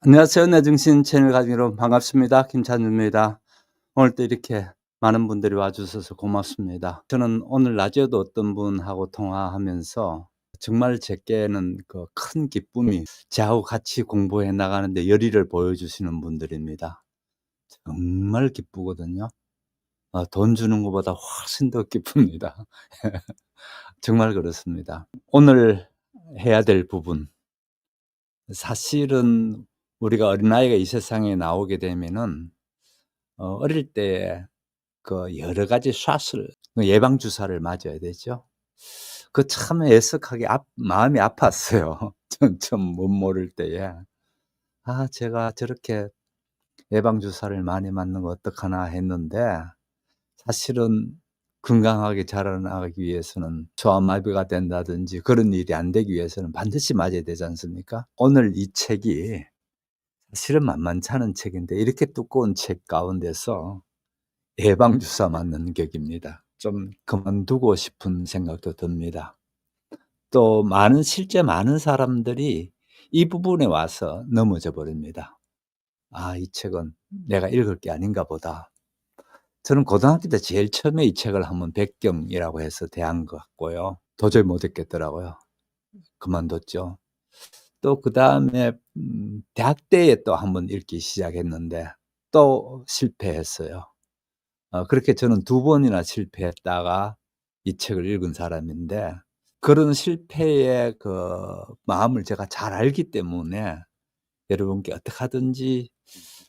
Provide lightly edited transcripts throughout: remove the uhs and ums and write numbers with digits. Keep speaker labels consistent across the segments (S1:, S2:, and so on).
S1: 안녕하세요. 내중신 채널 가족 여러분 반갑습니다. 김찬주입니다. 오늘 또 이렇게 많은 분들이 와 주셔서 고맙습니다. 저는 오늘 낮에도 어떤 분하고 통화하면서 정말 제게는 그 큰 기쁨이 저하고 같이 공부해 나가는데 열의를 보여주시는 분들입니다. 정말 기쁘거든요. 돈 주는 것보다 훨씬 더 기쁩니다. 정말 그렇습니다. 오늘 해야 될 부분, 사실은 우리가 어린아이가 이 세상에 나오게 되면은 어릴 때 그 여러 가지 샷을 예방 주사를 맞아야 되죠. 그 참 애석하게 마음이 아팠어요. 전 처음 못 모를 때에. '아 제가 저렇게 예방 주사를 많이 맞는 거 어떡하나.' 했는데 사실은 건강하게 자라나가기 위해서는 소아마비가 된다든지 그런 일이 안 되기 위해서는 반드시 맞아야 되지 않습니까? 오늘 이 책이 사실은 만만치 않은 책인데 이렇게 두꺼운 책 가운데서 예방주사 맞는 격입니다. 좀 그만두고 싶은 생각도 듭니다. 또 실제 많은 사람들이 이 부분에 와서 넘어져 버립니다. '아 이 책은 내가 읽을 게 아닌가 보다.' 저는 고등학교 때 제일 처음에 이 책을 한번 백경이라고 해서 대한 것 같고요. 도저히 못 읽겠더라고요. 그만뒀죠. 또 그다음에 대학 때에 또 한번 읽기 시작했는데 또 실패했어요. 그렇게 저는 두 번이나 실패했다가 이 책을 읽은 사람인데 그런 실패의 그 마음을 제가 잘 알기 때문에 여러분께 '어떻게 하든지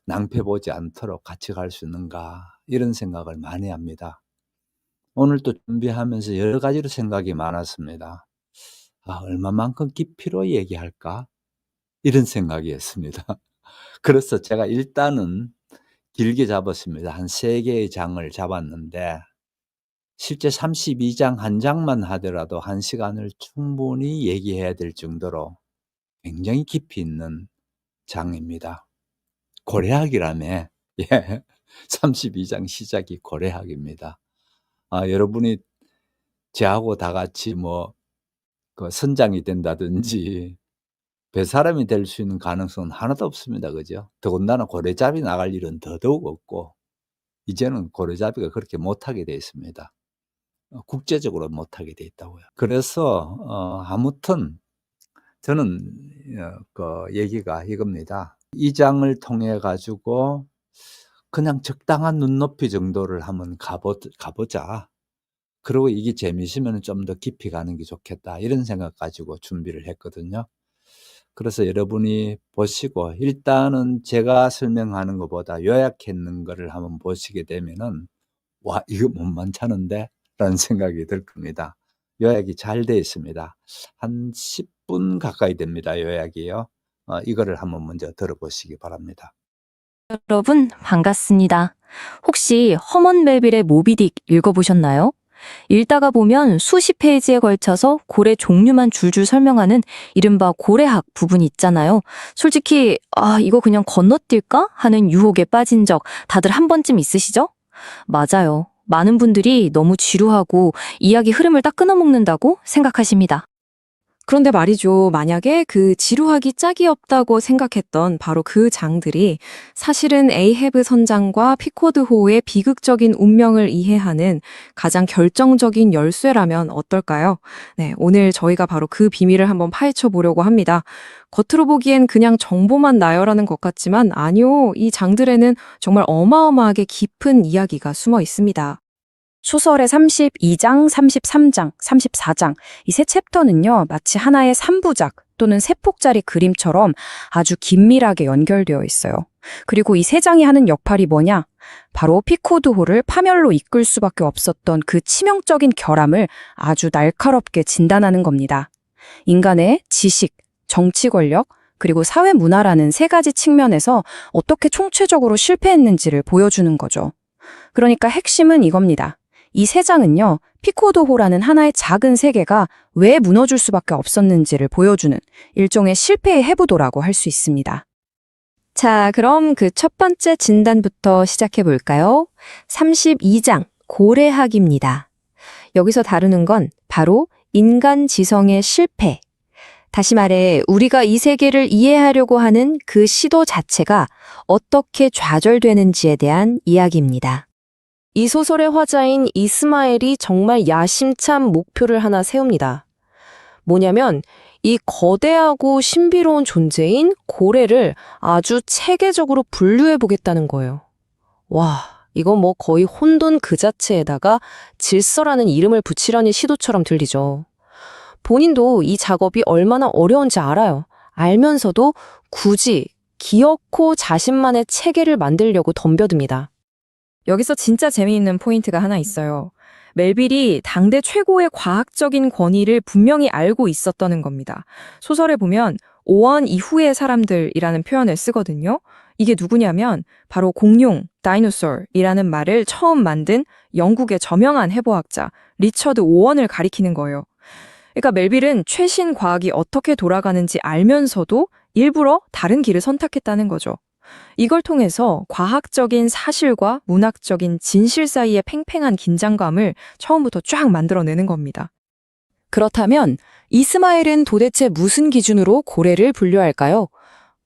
S1: 낭패 보지 않도록 같이 갈 수 있는가.' 이런 생각을 많이 합니다. 오늘 또 준비하면서 여러 가지로 생각이 많았습니다. '아 얼마만큼 깊이로 얘기할까?' 이런 생각이었습니다. 그래서 제가 일단은 길게 잡았습니다. 한 3 개의 장을 잡았는데 실제 32장 한 장만 하더라도 1 시간을 충분히 얘기해야 될 정도로 굉장히 깊이 있는 장입니다. 고래학이라며. 예. 32장 시작이 고래학입니다. 여러분이 저하고 다 같이 뭐 그 선장이 된다든지 배사람이 될 수 있는 가능성은 하나도 없습니다. 그죠? 더군다나 고래잡이 나갈 일은 더더욱 없고 이제는 고래잡이가 그렇게 못하게 돼 있습니다. 국제적으로 못하게 돼 있다고요. 그래서 아무튼 저는 그 얘기가 이겁니다. 이 장을 통해 가지고 그냥 적당한 눈높이 정도를 한번 가보자. 그리고 이게 재미있으면 좀 더 깊이 가는 게 좋겠다. 이런 생각 가지고 준비를 했거든요. 그래서 여러분이 보시고 일단은 제가 설명하는 것보다 요약했는 거를 한번 보시게 되면은 '와 이거 만만찮은데?' 라는 생각이 들 겁니다. 요약이 잘 되어 있습니다. 한 10분 가까이 됩니다, 요약이요. 이거를 한번 먼저 들어보시기 바랍니다.
S2: 여러분, 반갑습니다. 혹시 허먼 멜빌의 모비딕 읽어보셨나요? 읽다가 보면 수십 페이지에 걸쳐서 고래 종류만 줄줄 설명하는 이른바 고래학 부분이 있잖아요. 솔직히, 이거 그냥 건너뛸까? 하는 유혹에 빠진 적 다들 한 번쯤 있으시죠? 맞아요. 많은 분들이 너무 지루하고 이야기 흐름을 딱 끊어먹는다고 생각하십니다.
S3: 그런데 말이죠. 만약에 그 지루하기 짝이 없다고 생각했던 바로 그 장들이 사실은 에이헤브 선장과 피코드 호의 비극적인 운명을 이해하는 가장 결정적인 열쇠라면 어떨까요? 네, 오늘 저희가 바로 그 비밀을 한번 파헤쳐 보려고 합니다. 겉으로 보기엔 그냥 정보만 나열하는 것 같지만 아니요. 이 장들에는 정말 어마어마하게 깊은 이야기가 숨어 있습니다. 소설의 32장, 33장, 34장 이 세 챕터는요. 마치 하나의 3부작 또는 세 폭짜리 그림처럼 아주 긴밀하게 연결되어 있어요. 그리고 이 세 장이 하는 역할이 뭐냐? 바로 피코드호를 파멸로 이끌 수밖에 없었던 그 치명적인 결함을 아주 날카롭게 진단하는 겁니다. 인간의 지식, 정치 권력, 그리고 사회 문화라는 세 가지 측면에서 어떻게 총체적으로 실패했는지를 보여주는 거죠. 그러니까 핵심은 이겁니다. 이 세 장은요, 피코드호라는 하나의 작은 세계가 왜 무너질 수밖에 없었는지를 보여주는 일종의 실패의 해부도라고 할 수 있습니다. 자, 그럼 그 첫 번째 진단부터 시작해 볼까요? 32장, 고래학입니다. 여기서 다루는 건 바로 인간 지성의 실패.
S2: 다시 말해, 우리가 이 세계를 이해하려고 하는 그 시도 자체가 어떻게 좌절되는지에 대한 이야기입니다.
S3: 이 소설의 화자인 이스마엘이 정말 야심찬 목표를 하나 세웁니다. 뭐냐면 이 거대하고 신비로운 존재인 고래를 아주 체계적으로 분류해보겠다는 거예요. 와, 이건 뭐 거의 혼돈 그 자체에다가 질서라는 이름을 붙이려는 시도처럼 들리죠. 본인도 이 작업이 얼마나 어려운지 알아요. 알면서도 굳이 기어코 자신만의 체계를 만들려고 덤벼듭니다. 여기서 진짜 재미있는 포인트가 하나 있어요. 멜빌이 당대 최고의 과학적인 권위를 분명히 알고 있었다는 겁니다. 소설에 보면 5원 이후의 사람들이라는 표현을 쓰거든요. 이게 누구냐면 바로 공룡, 다이노솔이라는 말을 처음 만든 영국의 저명한 해부학자 리처드 오원을 가리키는 거예요. 그러니까 멜빌은 최신 과학이 어떻게 돌아가는지 알면서도 일부러 다른 길을 선택했다는 거죠. 이걸 통해서 과학적인 사실과 문학적인 진실 사이의 팽팽한 긴장감을 처음부터 쫙 만들어내는 겁니다. 그렇다면 이스마엘은 도대체 무슨 기준으로 고래를 분류할까요?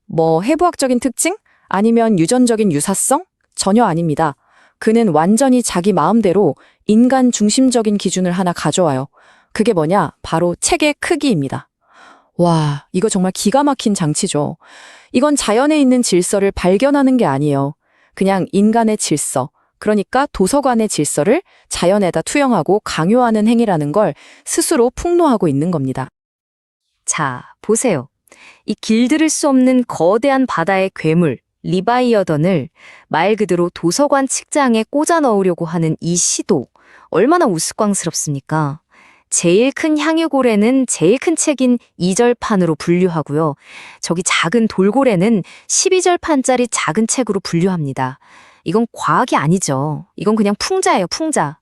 S3: 뭐 해부학적인 특징? 아니면 유전적인 유사성? 전혀 아닙니다. 그는 완전히 자기 마음대로 인간 중심적인 기준을 하나 가져와요. 그게 뭐냐? 바로 책의 크기입니다. 와, 이거 정말 기가 막힌 장치죠. 이건 자연에 있는 질서를 발견하는 게 아니에요. 그냥 인간의 질서, 그러니까 도서관의 질서를 자연에다 투영하고 강요하는 행위라는 걸 스스로 폭로하고 있는 겁니다.
S2: 자, 보세요. 이 길들일 수 없는 거대한 바다의 괴물, 리바이어던을 말 그대로 도서관 책장에 꽂아 넣으려고 하는 이 시도, 얼마나 우스꽝스럽습니까? 제일 큰 향유고래는 제일 큰 책인 2절판으로 분류하고요. 저기 작은 돌고래는 12절판짜리 작은 책으로 분류합니다. 이건 과학이 아니죠. 이건 그냥 풍자예요, 풍자.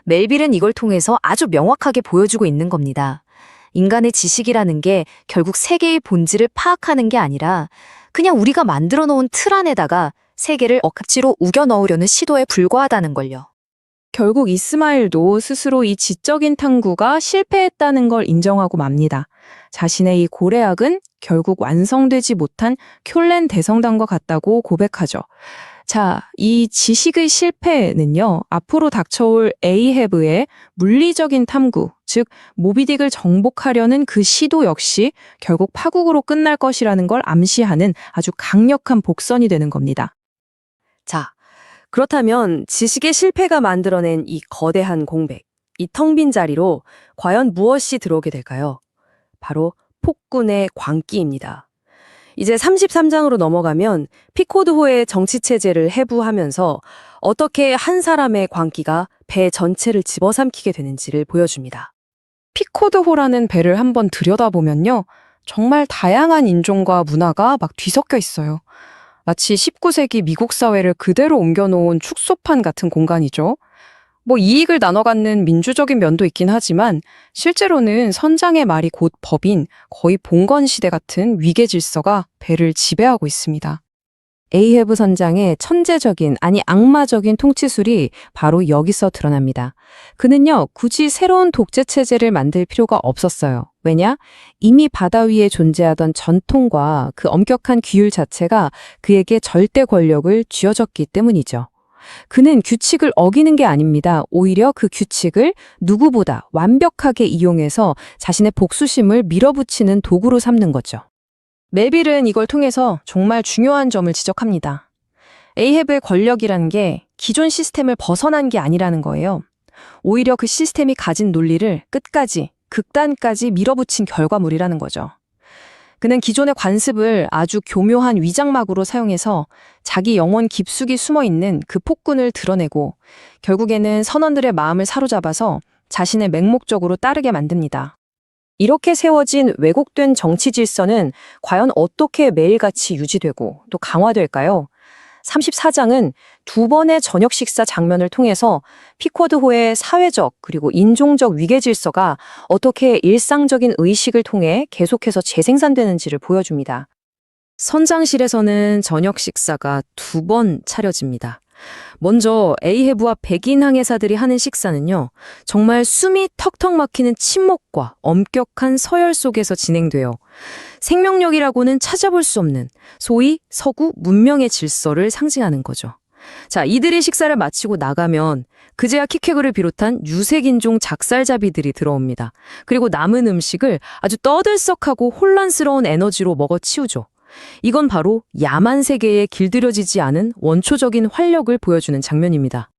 S2: 멜빌은 이걸 통해서 아주 명확하게 보여주고 있는 겁니다. 인간의 지식이라는 게 결국 세계의 본질을 파악하는 게 아니라 그냥 우리가 만들어 놓은 틀 안에다가 세계를 억지로 우겨 넣으려는 시도에 불과하다는 걸요.
S3: 결국 이스마일도 스스로 이 지적인 탐구가 실패했다는 걸 인정하고 맙니다. 자신의 이 고래학은 결국 완성되지 못한 켤렌 대성당과 같다고 고백하죠. 자, 이 지식의 실패는요, 앞으로 닥쳐올 에이헤브의 물리적인 탐구, 즉 모비딕을 정복하려는 그 시도 역시 결국 파국으로 끝날 것이라는 걸 암시하는 아주 강력한 복선이 되는 겁니다. 자, 그렇다면 지식의 실패가 만들어낸 이 거대한 공백, 이 텅 빈 자리로 과연 무엇이 들어오게 될까요? 바로 폭군의 광기입니다. 이제 33장으로 넘어가면 피코드호의 정치체제를 해부하면서 어떻게 한 사람의 광기가 배 전체를 집어삼키게 되는지를 보여줍니다. 피코드호라는 배를 한번 들여다보면요. 정말 다양한 인종과 문화가 막 뒤섞여 있어요. 마치 19세기 미국 사회를 그대로 옮겨놓은 축소판 같은 공간이죠. 뭐 이익을 나눠 갖는 민주적인 면도 있긴 하지만 실제로는 선장의 말이 곧 법인 거의 봉건 시대 같은 위계 질서가 배를 지배하고 있습니다. 에이헤브 선장의 천재적인 아니 악마적인 통치술이 바로 여기서 드러납니다. 그는요 굳이 새로운 독재 체제를 만들 필요가 없었어요. 왜냐? 이미 바다 위에 존재하던 전통과 그 엄격한 규율 자체가 그에게 절대 권력을 쥐어줬기 때문이죠. 그는 규칙을 어기는 게 아닙니다. 오히려 그 규칙을 누구보다 완벽하게 이용해서 자신의 복수심을 밀어붙이는 도구로 삼는 거죠. 멜빌은 이걸 통해서 정말 중요한 점을 지적합니다. 에이헤브의 권력이라는 게 기존 시스템을 벗어난 게 아니라는 거예요. 오히려 그 시스템이 가진 논리를 끝까지, 극단까지 밀어붙인 결과물이라는 거죠. 그는 기존의 관습을 아주 교묘한 위장막으로 사용해서 자기 영혼 깊숙이 숨어있는 그 폭군을 드러내고 결국에는 선원들의 마음을 사로잡아서 자신의 맹목적으로 따르게 만듭니다. 이렇게 세워진 왜곡된 정치 질서는 과연 어떻게 매일같이 유지되고 또 강화될까요? 34장은 두 번의 저녁 식사 장면을 통해서 피코드호의 사회적 그리고 인종적 위계 질서가 어떻게 일상적인 의식을 통해 계속해서 재생산되는지를 보여줍니다. 선장실에서는 저녁 식사가 두 번 차려집니다. 먼저 에이헤브와 백인 항해사들이 하는 식사는요, 정말 숨이 턱턱 막히는 침묵과 엄격한 서열 속에서 진행돼요. 생명력이라고는 찾아볼 수 없는 소위 서구 문명의 질서를 상징하는 거죠. 자, 이들이 식사를 마치고 나가면 그제야 키케그를 비롯한 유색인종 작살잡이들이 들어옵니다. 그리고 남은 음식을 아주 떠들썩하고 혼란스러운 에너지로 먹어치우죠. 이건 바로 야만 세계에 길들여지지 않은 원초적인 활력을 보여주는 장면입니다.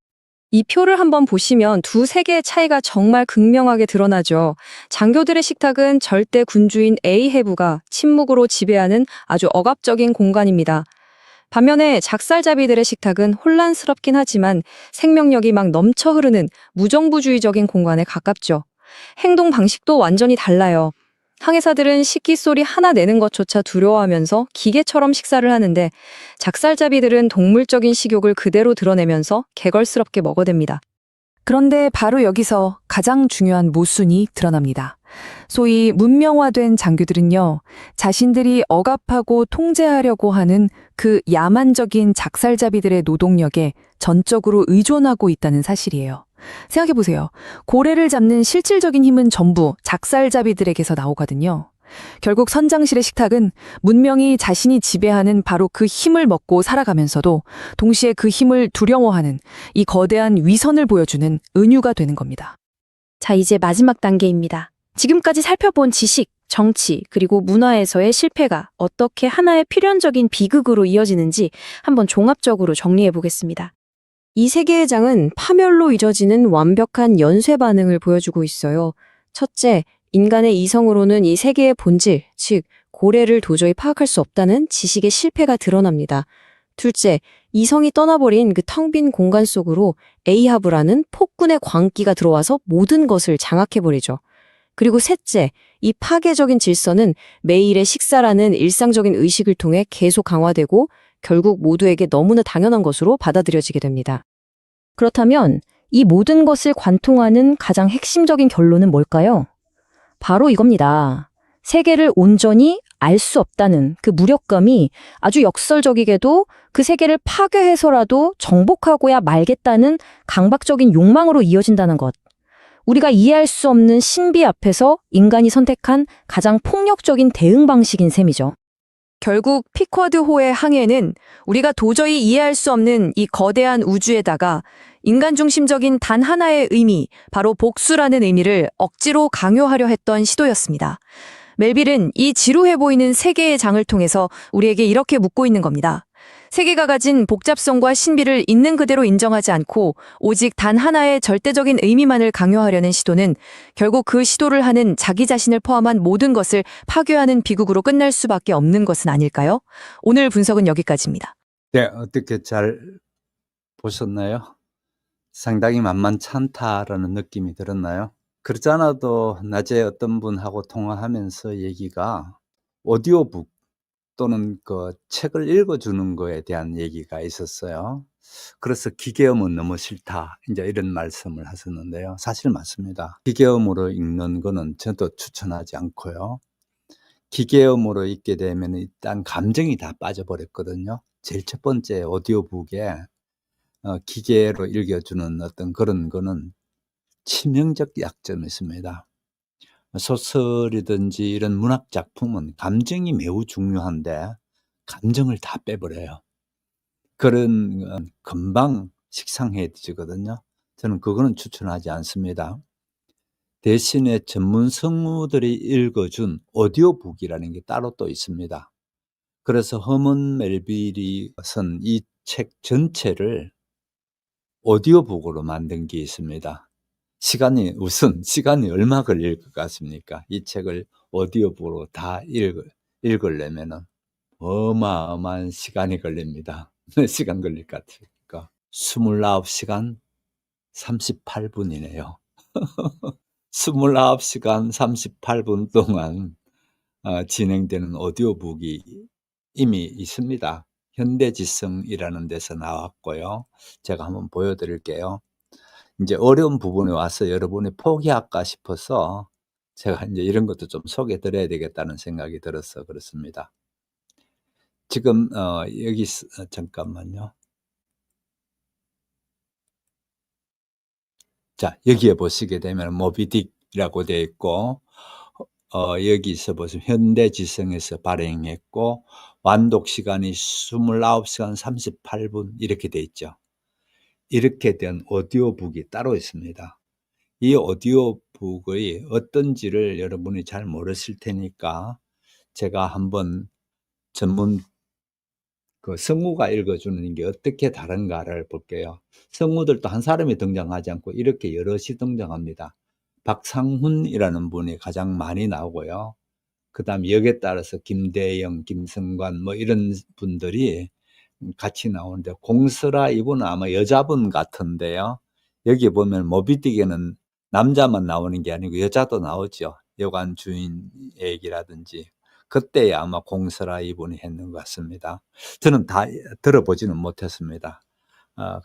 S3: 이 표를 한번 보시면 두 세계의 차이가 정말 극명하게 드러나죠. 장교들의 식탁은 절대 군주인 에이헤브가 침묵으로 지배하는 아주 억압적인 공간입니다. 반면에 작살잡이들의 식탁은 혼란스럽긴 하지만 생명력이 막 넘쳐 흐르는 무정부주의적인 공간에 가깝죠. 행동 방식도 완전히 달라요. 항해사들은 식기 소리 하나 내는 것조차 두려워하면서 기계처럼 식사를 하는데 작살잡이들은 동물적인 식욕을 그대로 드러내면서 개걸스럽게 먹어댑니다.
S4: 그런데 바로 여기서 가장 중요한 모순이 드러납니다. 소위 문명화된 장교들은요, 자신들이 억압하고 통제하려고 하는 그 야만적인 작살잡이들의 노동력에 전적으로 의존하고 있다는 사실이에요. 생각해보세요. 고래를 잡는 실질적인 힘은 전부 작살잡이들에게서 나오거든요. 결국 선장실의 식탁은 문명이 자신이 지배하는 바로 그 힘을 먹고 살아가면서도 동시에 그 힘을 두려워하는 이 거대한 위선을 보여주는 은유가 되는 겁니다.
S5: 자, 이제 마지막 단계입니다. 지금까지 살펴본 지식, 정치, 그리고 문화에서의 실패가 어떻게 하나의 필연적인 비극으로 이어지는지 한번 종합적으로 정리해 보겠습니다. 이 세계의 장은 파멸로 이뤄지는 완벽한 연쇄 반응을 보여주고 있어요. 첫째, 인간의 이성으로는 이 세계의 본질, 즉 고래를 도저히 파악할 수 없다는 지식의 실패가 드러납니다. 둘째, 이성이 떠나버린 그 텅 빈 공간 속으로 에이하브라는 폭군의 광기가 들어와서 모든 것을 장악해버리죠. 그리고 셋째, 이 파괴적인 질서는 매일의 식사라는 일상적인 의식을 통해 계속 강화되고 결국 모두에게 너무나 당연한 것으로 받아들여지게 됩니다. 그렇다면 이 모든 것을 관통하는 가장 핵심적인 결론은 뭘까요? 바로 이겁니다. 세계를 온전히 알 수 없다는 그 무력감이 아주 역설적이게도 그 세계를 파괴해서라도 정복하고야 말겠다는 강박적인 욕망으로 이어진다는 것. 우리가 이해할 수 없는 신비 앞에서 인간이 선택한 가장 폭력적인 대응 방식인 셈이죠.
S3: 결국 피쿼드호의 항해는 우리가 도저히 이해할 수 없는 이 거대한 우주에다가 인간 중심적인 단 하나의 의미, 바로 복수라는 의미를 억지로 강요하려 했던 시도였습니다. 멜빌은 이 지루해 보이는 세계의 장을 통해서 우리에게 이렇게 묻고 있는 겁니다. 세계가 가진 복잡성과 신비를 있는 그대로 인정하지 않고 오직 단 하나의 절대적인 의미만을 강요하려는 시도는 결국 그 시도를 하는 자기 자신을 포함한 모든 것을 파괴하는 비극으로 끝날 수밖에 없는 것은 아닐까요? 오늘 분석은 여기까지입니다.
S1: 네, 어떻게 잘 보셨나요? 상당히 만만찮다라는 느낌이 들었나요? 그렇지 않아도 낮에 어떤 분하고 통화하면서 얘기가 오디오북 또는 그 책을 읽어주는 거에 대한 얘기가 있었어요. 그래서 기계음은 너무 싫다, 이제 이런 말씀을 하셨는데요. 사실 맞습니다. 기계음으로 읽는 거는 저도 추천하지 않고요. 기계음으로 읽게 되면 일단 감정이 다 빠져버렸거든요. 제일 첫 번째 오디오북에 기계로 읽어주는 어떤 그런 거는 치명적 약점이 있습니다. 소설이든지 이런 문학 작품은 감정이 매우 중요한데 감정을 다 빼버려요. 그런 금방 식상해지거든요. 저는 그거는 추천하지 않습니다. 대신에 전문 성우들이 읽어준 오디오북이라는 게 따로 또 있습니다. 그래서 허먼 멜빌이 쓴 이 책 전체를 오디오북으로 만든 게 있습니다. 시간이 얼마 걸릴 것 같습니까? 이 책을 오디오북으로 다 읽으려면은 어마어마한 시간이 걸립니다. 몇 시간 걸릴 것 같습니까? 29시간 38분이네요. 29시간 38분 동안 진행되는 오디오북이 이미 있습니다. 현대지성이라는 데서 나왔고요. 제가 한번 보여드릴게요. 이제 어려운 부분에 와서 여러분이 포기할까 싶어서 제가 이제 이런 것도 좀 소개해 드려야 되겠다는 생각이 들어서 그렇습니다. 지금 여기 잠깐만요. 자, 여기에 보시게 되면 모비딕이라고 되어 있고, 여기서 보시면 현대지성에서 발행했고, 완독 시간이 29시간 38분 이렇게 되어 있죠. 이렇게 된 오디오북이 따로 있습니다. 이 오디오북의 어떤지를 여러분이 잘 모르실 테니까 제가 한번 전문 성우가 읽어주는 게 어떻게 다른가를 볼게요. 성우들도 한 사람이 등장하지 않고 이렇게 여럿이 등장합니다. 박상훈이라는 분이 가장 많이 나오고요. 그 다음 역에 따라서 김대영, 김성관 뭐 이런 분들이 같이 나오는데, 공설아 이분은 아마 여자분 같은데요. 여기 보면 모비딕에는 남자만 나오는 게 아니고 여자도 나오죠. 여관 주인 얘기라든지. 그때 아마 공설아 이분이 했는 것 같습니다. 저는 다 들어보지는 못했습니다.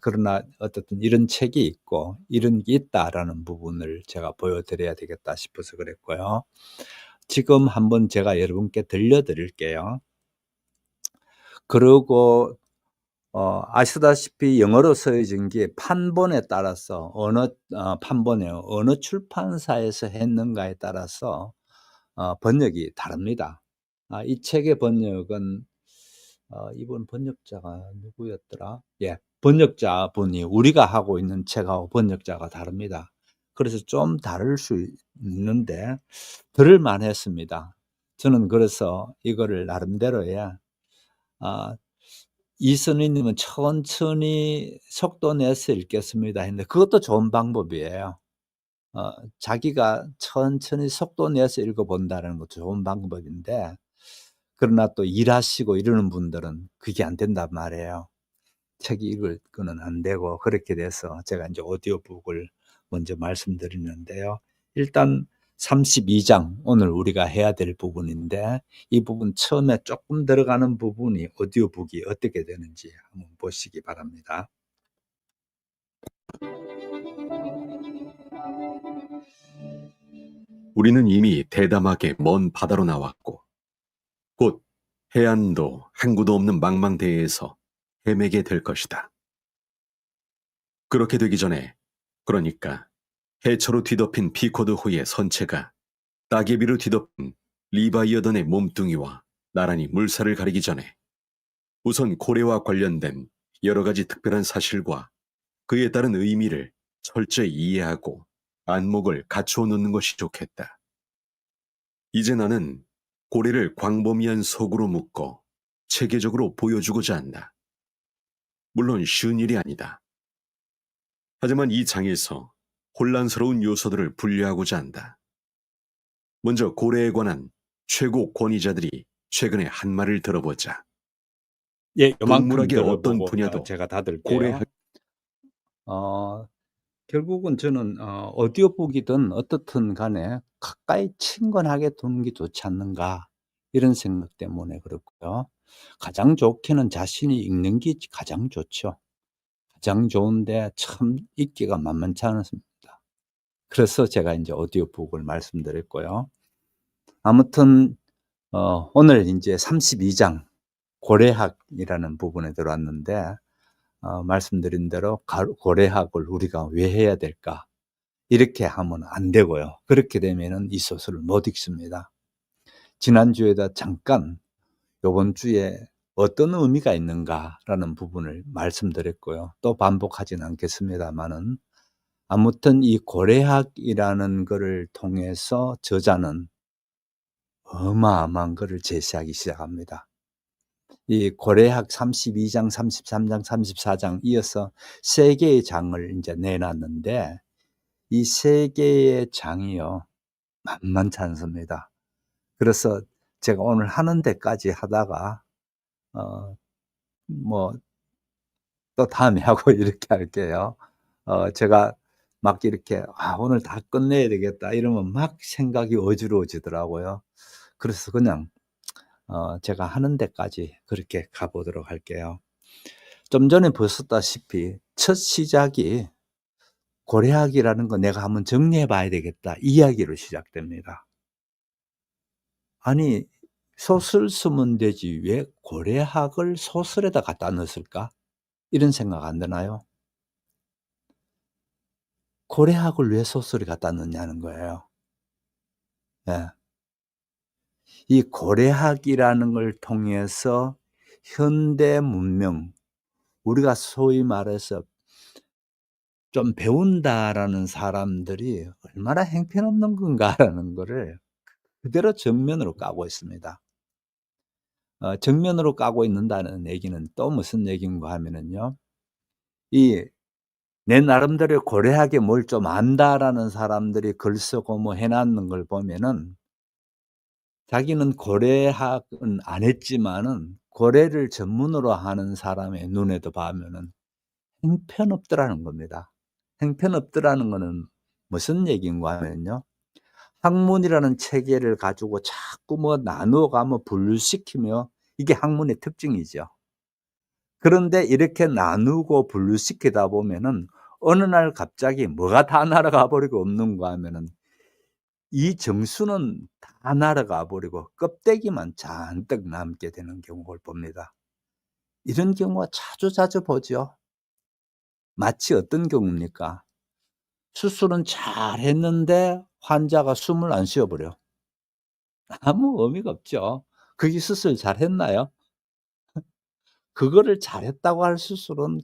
S1: 그러나 어쨌든 이런 책이 있고 이런 게 있다라는 부분을 제가 보여드려야 되겠다 싶어서 그랬고요. 지금 한번 제가 여러분께 들려드릴게요. 그리고 아시다시피 영어로 써진 게 판본에 따라서 판본에 어느 출판사에서 했는가에 따라서 번역이 다릅니다. 이 책의 번역은 이번 번역자가 누구였더라? 예, 번역자분이 우리가 하고 있는 책하고 번역자가 다릅니다. 그래서 좀 다를 수 있는데 들을 만했습니다. 저는 그래서 이거를 나름대로의 이선희님은 천천히 속도 내서 읽겠습니다 했는데 그것도 좋은 방법이에요. 자기가 천천히 속도 내서 읽어본다는 것도 좋은 방법인데, 그러나 또 일하시고 이러는 분들은 그게 안 된단 말이에요. 책 읽을 거는 안 되고, 그렇게 돼서 제가 이제 오디오북을 먼저 말씀드리는데요. 일단 32장 오늘 우리가 해야 될 부분인데, 이 부분 처음에 조금 들어가는 부분이 오디오북이 어떻게 되는지 한번 보시기 바랍니다.
S6: 우리는 이미 대담하게 먼 바다로 나왔고 곧 해안도 항구도 없는 망망대해에서 헤매게 될 것이다. 그렇게 되기 전에, 그러니까 해처로 뒤덮인 피코드호의 선체가 따개비로 뒤덮인 리바이어던의 몸뚱이와 나란히 물살을 가리기 전에 우선 고래와 관련된 여러 가지 특별한 사실과 그에 따른 의미를 철저히 이해하고 안목을 갖추어 놓는 것이 좋겠다. 이제 나는 고래를 광범위한 속으로 묶어 체계적으로 보여주고자 한다. 물론 쉬운 일이 아니다. 하지만 이 장에서 혼란스러운 요소들을 분류하고자 한다. 먼저 고래에 관한 최고 권위자들이 최근에 한 말을 들어보자.
S1: 예, 요만큼
S6: 동물학의 어떤
S1: 들어보고
S6: 분야도
S1: 제가 다 들게요.
S6: 고래
S1: 결국은 저는 오디오북이든 어떻든 간에 가까이 친근하게 두는 게 좋지 않는가, 이런 생각 때문에 그렇고요. 가장 좋게는 자신이 읽는 게 가장 좋죠. 가장 좋은데 참 읽기가 만만치 않습니다. 그래서 제가 이제 오디오북을 말씀드렸고요. 아무튼 오늘 이제 32장 고래학이라는 부분에 들어왔는데, 말씀드린 대로 고래학을 우리가 왜 해야 될까? 이렇게 하면 안 되고요. 그렇게 되면은 이 소설을 못 읽습니다. 지난주에다 잠깐 이번 주에 어떤 의미가 있는가라는 부분을 말씀드렸고요. 또 반복하진 않겠습니다만은, 아무튼 이 고래학이라는 것을 통해서 저자는 어마어마한 것을 제시하기 시작합니다. 이 고래학 32장, 33장, 34장 이어서 3개의 장을 이제 내놨는데, 이 3개의 장이요, 만만치 않습니다. 그래서 제가 오늘 하는 데까지 하다가, 또 다음에 하고 이렇게 할게요. 제가 막 이렇게, 오늘 다 끝내야 되겠다 이러면 막 생각이 어지러워지더라고요. 그래서 그냥, 제가 하는 데까지 그렇게 가보도록 할게요. 좀 전에 보셨다시피 첫 시작이 고래학이라는 거 내가 한번 정리해 봐야 되겠다 이야기로 시작됩니다. 아니, 소설 쓰면 되지 왜 고래학을 소설에다 갖다 넣었을까? 이런 생각 안 드나요? 고래학을 왜 소설에 갖다 넣냐는 거예요. 예. 이 고래학이라는 걸 통해서 현대 문명, 우리가 소위 말해서 좀 배운다라는 사람들이 얼마나 형편없는 건가라는 거를 그대로 정면으로 까고 있습니다. 정면으로 까고 있는다는 얘기는 또 무슨 얘기인가 하면은요. 이 내 나름대로 고래학에 뭘 좀 안다라는 사람들이 글 쓰고 뭐 해 놨는 걸 보면은 자기는 고래학은 안 했지만은 고래를 전문으로 하는 사람의 눈에도 보면은 형편없더라는 겁니다. 형편없더라는 거는 무슨 얘기인가 하면요. 학문이라는 체계를 가지고 자꾸 뭐 나누어 가며 분류시키며 이게 학문의 특징이죠. 그런데 이렇게 나누고 분류시키다 보면은 어느 날 갑자기 뭐가 다 날아가 버리고 없는가 하면은 이 정수는 다 날아가 버리고 껍데기만 잔뜩 남게 되는 경우를 봅니다. 이런 경우가 자주자주 보죠. 마치 어떤 경우입니까? 수술은 잘했는데 환자가 숨을 안 쉬어 버려. 아무 의미가 없죠. 그게 수술 잘했나요? 그거를 잘했다고 할 수술은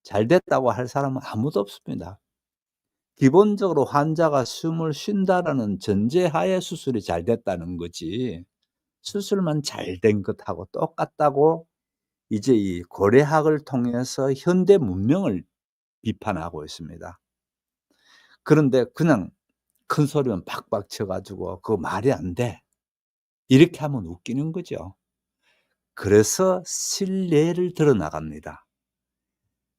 S1: 잘됐다고 할 사람은 아무도 없습니다. 기본적으로 환자가 숨을 쉰다라는 전제하에 수술이 잘 됐다는 거지 수술만 잘 된 것하고 똑같다고 이제 이 고래학을 통해서 현대 문명을 비판하고 있습니다. 그런데 그냥 큰 소리만 팍팍 쳐 가지고 "그거 말이 안 돼." 이렇게 하면 웃기는 거죠. 그래서 신뢰를 드러 나갑니다.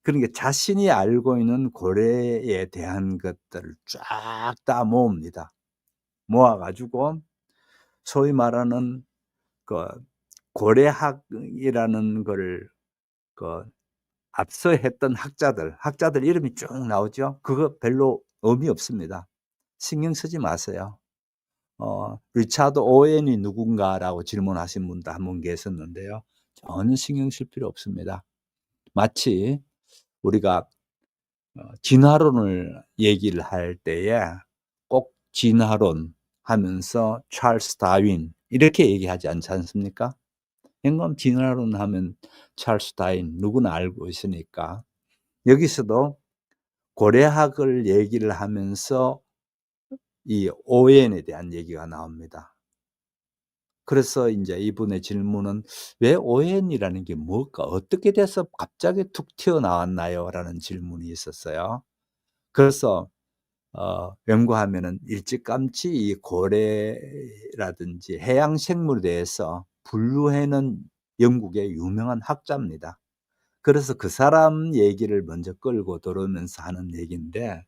S1: 그러니까 자신이 알고 있는 고래에 대한 것들을 쫙 다 모읍니다. 모아 가지고 소위 말하는 그 고래학이라는 거를 그 앞서 했던 학자들 이름이 쭉 나오죠. 그거 별로 의미 없습니다. 신경 쓰지 마세요. 리차드 오웬이 누군가라고 질문하신 분도 한 분 계셨는데요. 전혀 신경 쓸 필요 없습니다. 마치 우리가 진화론을 얘기를 할 때에 꼭 진화론 하면서 찰스 다윈 이렇게 얘기하지 않지 않습니까? 그럼 진화론 하면 찰스 다윈 누구나 알고 있으니까 여기서도 고래학을 얘기를 하면서 이 오웬에 대한 얘기가 나옵니다. 그래서 인제 이분의 질문은 "왜 오웬이라는 게 뭘까? 어떻게 돼서 갑자기 툭 튀어나왔나요?"라는 질문이 있었어요. 그래서 연구하면은 일찌감치 이 고래라든지 해양 생물에 대해서 분류해 놓은 영국의 유명한 학자입니다. 그래서 그 사람 얘기를 먼저 끌고 들어오면서 하는 얘기인데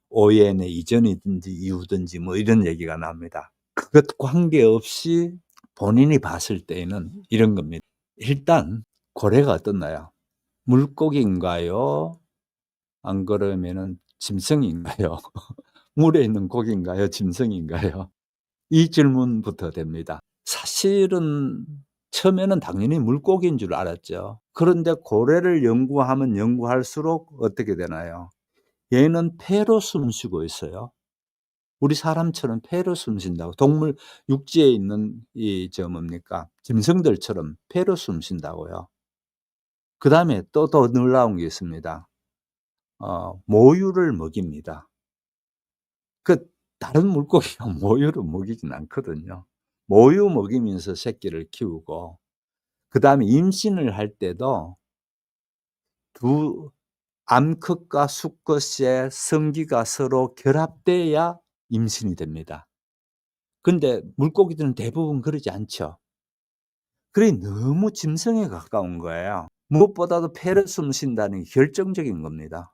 S1: 오해의 이전이든지 이후든지 뭐 이런 얘기가 나옵니다. 그것 관계없이 본인이 봤을 때에는 이런 겁니다. 일단 고래가 어떻나요? 물고기인가요? 안 그러면은 짐승인가요? 물에 있는 고기인가요? 짐승인가요? 이 질문부터 됩니다. 사실은 처음에는 당연히 물고기인 줄 알았죠. 그런데 고래를 연구하면 연구할수록 어떻게 되나요? 얘는 폐로 숨쉬고 있어요. 우리 사람처럼 폐로 숨쉰다고. 동물 육지에 있는 이 뭡니까? 짐승들처럼 폐로 숨쉰다고요. 그다음에 또 더 놀라운 게 있습니다. 모유를 먹입니다. 그 다른 물고기가 모유를 먹이진 않거든요. 모유 먹이면서 새끼를 키우고 그다음에 임신을 할 때도 두 암컷과 수컷의 성기가 서로 결합돼야 임신이 됩니다. 근데 물고기들은 대부분 그러지 않죠. 그래 너무 짐승에 가까운 거예요. 무엇보다도 폐를 숨쉰다는 게 결정적인 겁니다.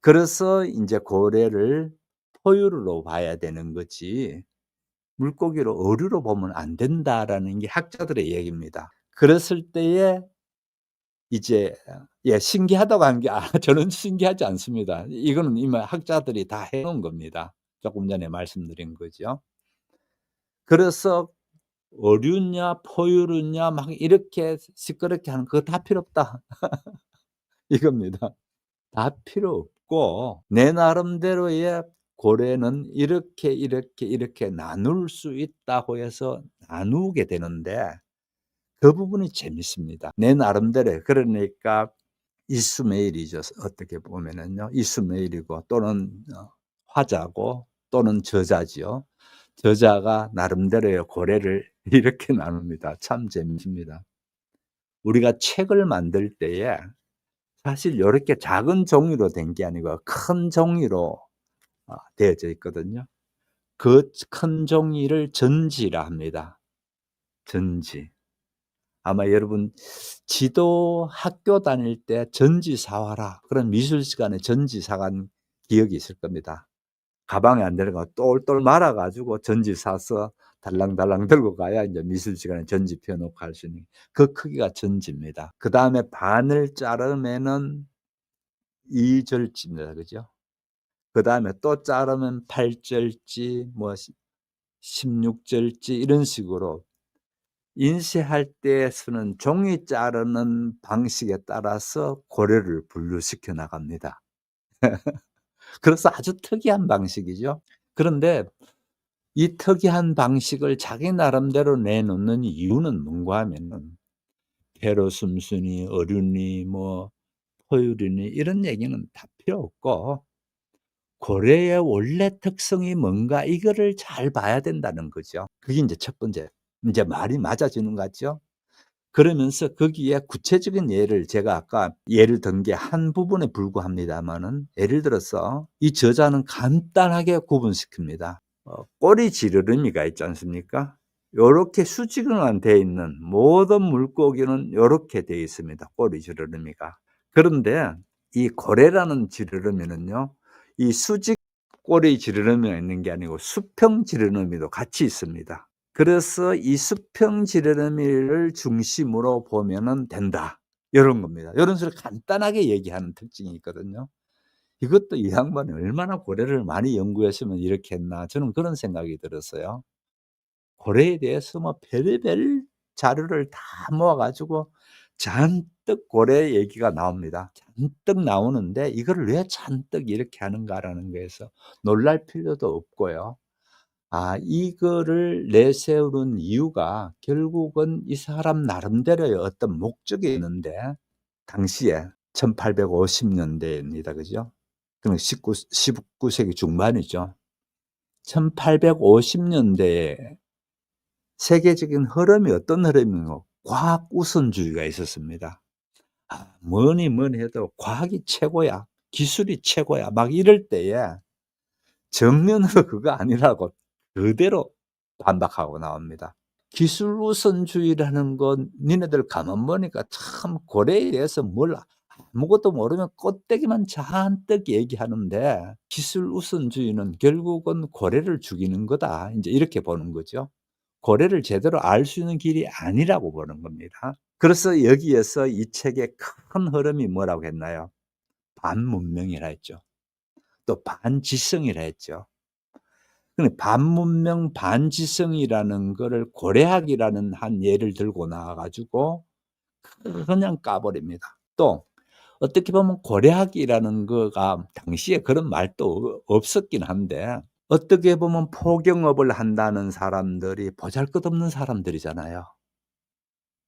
S1: 그래서 인제 고래를 포유류로 봐야 되는 거지 물고기로 어류로 보면 안 된다라는 게 학자들의 얘기입니다. 그랬을 때에 이제 신기하다고 하는 게 저는 신기하지 않습니다. 이거는 이미 학자들이 다 해 놓은 겁니다. 조금 전에 말씀드린 거죠. 그래서 어류냐 포유류냐 막 이렇게 시끄럽게 하는 그거 다 필요 없다. 이겁니다. 다 필요 없고 내 나름대로의 고래는 이렇게 나눌 수 있다고 해서 나누게 되는데 그 부분이 재밌습니다. 내 나름대로. 그러니까 이스마일이죠. 어떻게 보면은요. 이스마일이고 또는 화자고 또는 저자지요. 저자가 나름대로의 고래를 이렇게 나눕니다. 참 재밌습니다. 우리가 책을 만들 때에 사실 요렇게 작은 종이로 된 게 아니고 큰 종이로 되어져 있거든요. 그 큰 종이를 전지라 합니다. 전지. 아마 여러분 지도 학교 다닐 때 전지 사와라 그런 미술 시간에 전지 사간 기억이 있을 겁니다. 가방에 안 들어가고 똘똘 말아 가지고 전지 사서 달랑달랑 들고 가야 인제 미술 시간에 전지 펴 놓고 할 수 있는 그 크기가 전지입니다. 그다음에 반을 자르면은 2 절지입니다. 그죠? 그다음에 또 자르면 8 절지 뭐 16 절지 이런 식으로 인쇄할 때 쓰는 종이 자르는 방식에 따라서 고래를 분류시켜 나갑니다. 그래서 아주 특이한 방식이죠. 그런데 이 특이한 방식을 자기 나름대로 내놓는 이유는 뭔가 하면은 페로숨순이, 어륜이, 뭐 포유륜이 이런 얘기는 다 필요 없고 고래의 원래 특성이 뭔가 이거를 잘 봐야 된다는 거죠. 그게 인제 첫 번째. 인제 말이 맞아지는 것 같죠? 그러면서 거기에 구체적인 예를 제가 아까 예를 든 게 한 부분에 불과합니다마는 예를 들어서 이 저자는 간단하게 구분시킵니다. 꼬리 지르르미가 있지 않습니까? 요렇게 수직으로만 되어 있는 모든 물고기는 요렇게 되어 있습니다. 꼬리 지르르미가. 그런데 이 고래라는 지르르미는요. 이 수직 꼬리 지르르미가 있는 게 아니고 수평 지르르미도 같이 있습니다. 그래서 이 수평 지르르미를 중심으로 보면은 된다. 요런 겁니다. 요런 식으로 간단하게 얘기하는 특징이 있거든요. 이것도 이 양반이 얼마나 고래를 많이 연구했으면 이렇게 했나 저는 그런 생각이 들었어요. 고래에 대해서 뭐 별의별 자료를 다 모아 가지고 잔뜩 고래 얘기가 나옵니다. 잔뜩 나오는데 이거를 왜 잔뜩 이렇게 하는가라는 거에서 놀랄 필요도 없고요. 이거를 내세우는 이유가 결국은 이 사람 나름대로의 어떤 목적이 있는데 당시에 1850 년대입니다. 그죠? 그럼 19 세기 중반이죠. 1850 년대에 세계적인 흐름이 어떤 흐름이고 과학 우선주의가 있었습니다. 뭐니 해도 과학이 최고야. 기술이 최고야. 막 이럴 때에 정면으로 그거 아니라고 그대로 반박하고 나옵니다. 기술 우선주의라는 건 니네들 가만 보니까 참 고래에 대해서 뭘 아무것도 모르면 껍데기만 잔뜩 얘기하는데 기술 우선주의는 결국은 고래를 죽이는 거다. 인제 이렇게 보는 거죠. 고래를 제대로 알 수 있는 길이 아니라고 보는 겁니다. 그래서 여기에서 이 책의 큰 흐름이 뭐라고 했나요? 반문명이라 했죠. 또 반지성이라 했죠. 근데 반문명, 반지성이라는 거를 고래학이라는 한 예를 들고 나와 가지고 그냥 까 버립니다. 또 어떻게 보면 고래학이라는 거가 당시에 그런 말도 없었긴 한데 어떻게 보면 포경업을 한다는 사람들이 보잘것없는 사람들이잖아요.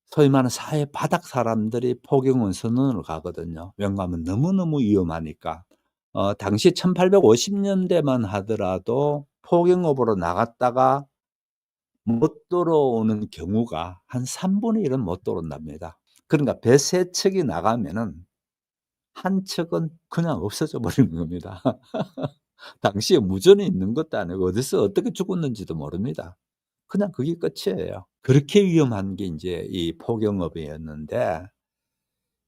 S1: 소위 말하는 사회 바닥 사람들이 포경원 선언을 가거든요. 왜냐하면 너무너무 위험하니까. 당시 1850 년대만 하더라도 포경업으로 나갔다가 못 들어오는 경우가 한 3분의 1은 못 들어온답니다. 그러니까 배 3 척이 나가면은 한 척은 그냥 없어져 버리는 겁니다. 당시에 무전이 있는 것도 아니고 어디서 어떻게 죽었는지도 모릅니다. 그냥 그게 끝이에요. 그렇게 위험한 게 인제 이 포경업이었는데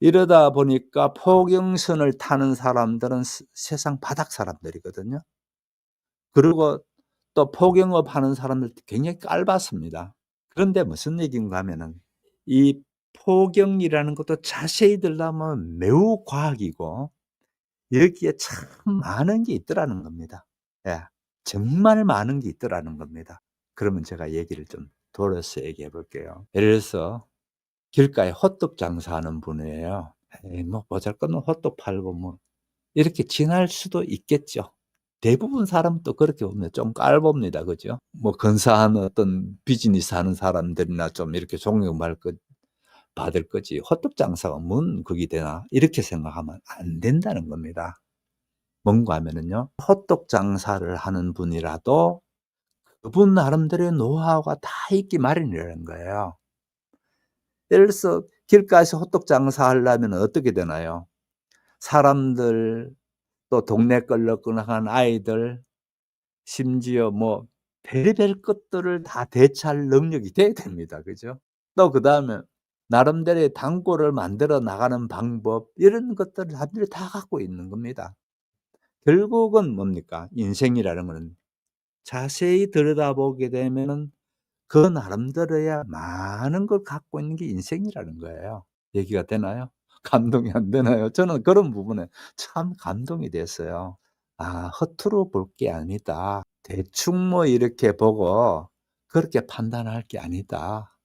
S1: 이러다 보니까 포경선을 타는 사람들은 세상 바닥 사람들이거든요. 그리고 또 포경업 하는 사람들도 굉장히 깔봤습니다. 그런데 무슨 얘기인가 하면은 이 포경이라는 것도 자세히 들여다보면 매우 과학이고 여기에 참 많은 게 있더라는 겁니다. 예. 정말 많은 게 있더라는 겁니다. 그러면 제가 얘기를 좀 돌아서 얘기해 볼게요. 예를 들어서 길가에 호떡 장사하는 분이에요. 에이 뭐 보잘것없는 호떡 팔고 뭐 이렇게 지날 수도 있겠죠. 대부분 사람은 또 그렇게 봅니다. 좀 깔봅니다. 그죠? 뭐 근사한 어떤 비즈니스 하는 사람들이나 좀 이렇게 받을 거지 헛떡 장사가 뭔 그게 되나 이렇게 생각하면 안 된다는 겁니다. 뭔가 하면은요. 헛떡 장사를 하는 분이라도 그분 나름대로의 노하우가 다 있기 마련이라는 거예요. 예를 들어서 길가에서 헛떡 장사하려면 어떻게 되나요? 사람들 또 동네 끌렁끌렁한 아이들 심지어 뭐 별의별 것들을 다 대처할 능력이 돼야 됩니다. 그죠? 또 그다음에 나름대로의 단골을 만들어 나가는 방법 이런 것들을 사람들이 다 갖고 있는 겁니다. 결국은 뭡니까? 인생이라는 거는 자세히 들여다보게 되면은 그 나름대로야 많은 걸 갖고 있는 게 인생이라는 거예요. 얘기가 되나요? 감동이 안 되나요? 저는 그런 부분에 참 감동이 됐어요. 아, 허투루 볼 게 아니다. 대충 뭐 이렇게 보고 그렇게 판단할 게 아니다.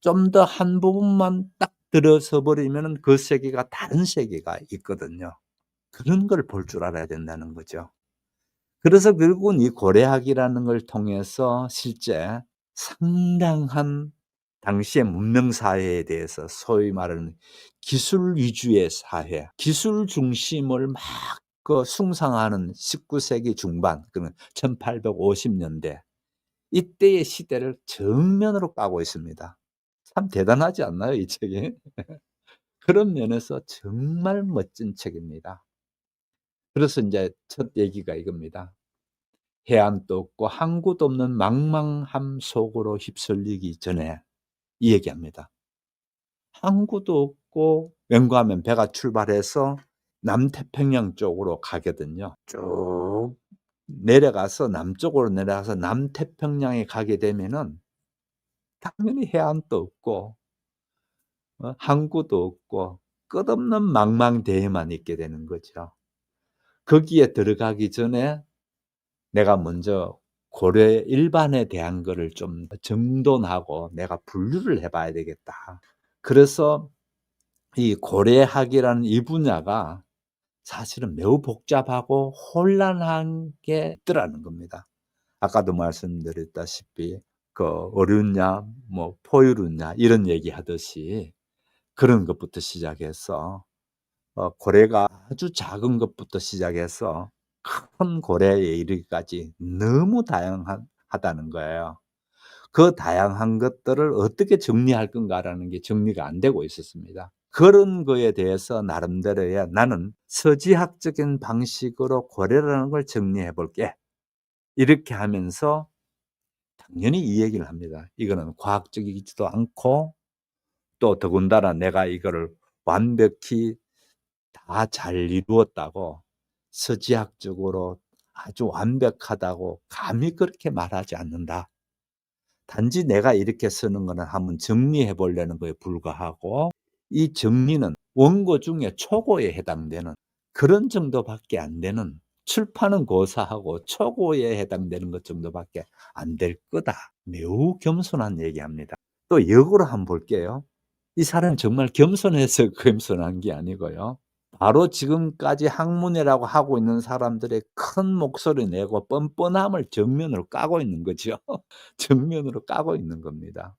S1: 좀 더 한 부분만 딱 들여서 버리면은 그 세계가 다른 세계가 있거든요. 그런 걸 볼 줄 알아야 된다는 거죠. 그래서 결국은 이 고래학이라는 걸 통해서 실제 상당한 당시의 문명 사회에 대해서 소위 말하는 기술 위주의 사회, 기술 중심을 막 숭상하는 19세기 중반, 그러면 1850년대 이때의 시대를 정면으로 까고 있습니다. 참 대단하지 않나요, 이 책이? 그런 면에서 정말 멋진 책입니다. 그래서 인제 첫 얘기가 이겁니다. 해안도 없고 항구도 없는 망망함 속으로 휩쓸리기 전에 이 얘기합니다. 항구도 없고 왠가하면 배가 출발해서 남태평양 쪽으로 가거든요. 쭉 내려가서 남쪽으로 내려가서 남태평양에 가게 되면은 당연히 해안도 없고 항구도 없고 끝없는 망망대해만 있게 되는 거죠. 거기에 들어가기 전에 내가 먼저 고래 일반에 대한 거를 좀 정돈하고 내가 분류를 해 봐야 되겠다. 그래서 이 고래학이라는 이 분야가 사실은 매우 복잡하고 혼란한 게 있더라는 겁니다. 아까도 말씀드렸다시피 그 어류냐 뭐 포유류냐 이런 얘기하듯이 그런 것부터 시작해서 고래가 아주 작은 것부터 시작해서 큰 고래에 이르기까지 너무 다양하다는 거예요. 그 다양한 것들을 어떻게 정리할 건가라는 게 정리가 안 되고 있었습니다. 그런 거에 대해서 나름대로의 '나는 서지학적인 방식으로 고래라는 걸 정리해 볼게.' 이렇게 하면서 당연히 이 얘기를 합니다. 이거는 과학적이지도 않고 또 더군다나 내가 이거를 완벽히 다 잘 이루었다고 서지학적으로 아주 완벽하다고 감히 그렇게 말하지 않는다. 단지 내가 이렇게 쓰는 거는 한번 정리해 보려는 거에 불과하고 이 정리는 원고 중에 초고에 해당되는 그런 정도밖에 안 되는 출판은 고사하고 초고에 해당되는 것 정도밖에 안 될 거다. 매우 겸손한 얘기합니다. 또 역으로 한번 볼게요. 이 사람은 정말 겸손해서 겸손한 게 아니고요. 바로 지금까지 학문이라고 하고 있는 사람들의 큰 목소리 내고 뻔뻔함을 정면으로 까고 있는 거죠. 정면으로 까고 있는 겁니다.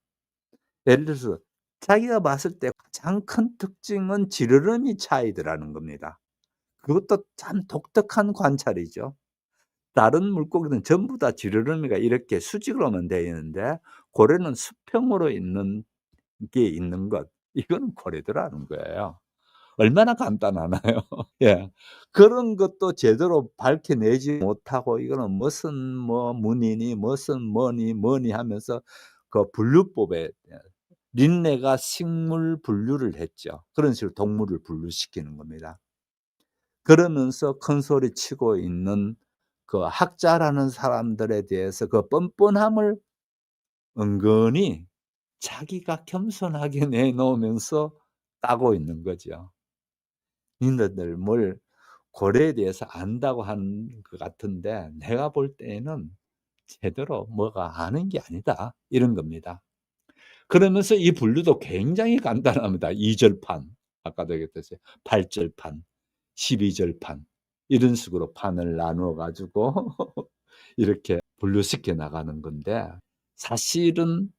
S1: 예를 들어서 자기가 봤을 때 가장 큰 특징은 지르러미 차이더라는 겁니다. 그것도 참 독특한 관찰이죠. 다른 물고기는 전부 다 지르러미가 이렇게 수직으로만 되어 있는데 고래는 수평으로 있는 게 있는 것. 이거는 고래더라는 거예요. 얼마나 간단하나요? 예. 그런 것도 제대로 밝혀내지 못하고 이거는 무슨 뭐 문이니 무슨 뭐니 하면서 그 분류법에 린네가 식물 분류를 했죠. 그런 식으로 동물을 분류시키는 겁니다. 그러면서 큰 소리 치고 있는 그 학자라는 사람들에 대해서 그 뻔뻔함을 은근히 자기가 겸손하게 내놓으면서 까고 있는 거죠. 니네들 뭘 고래에 대해서 안다고 하는 것 같은데 내가 볼 때에는 제대로 뭐가 아는 게 아니다. 이런 겁니다. 그러면서 이 분류도 굉장히 간단합니다. 2 절판, 아까도 얘기했듯이 8 절판, 12 절판 이런 식으로 판을 나누어 가지고 이렇게 분류시켜 나가는 건데, 사실은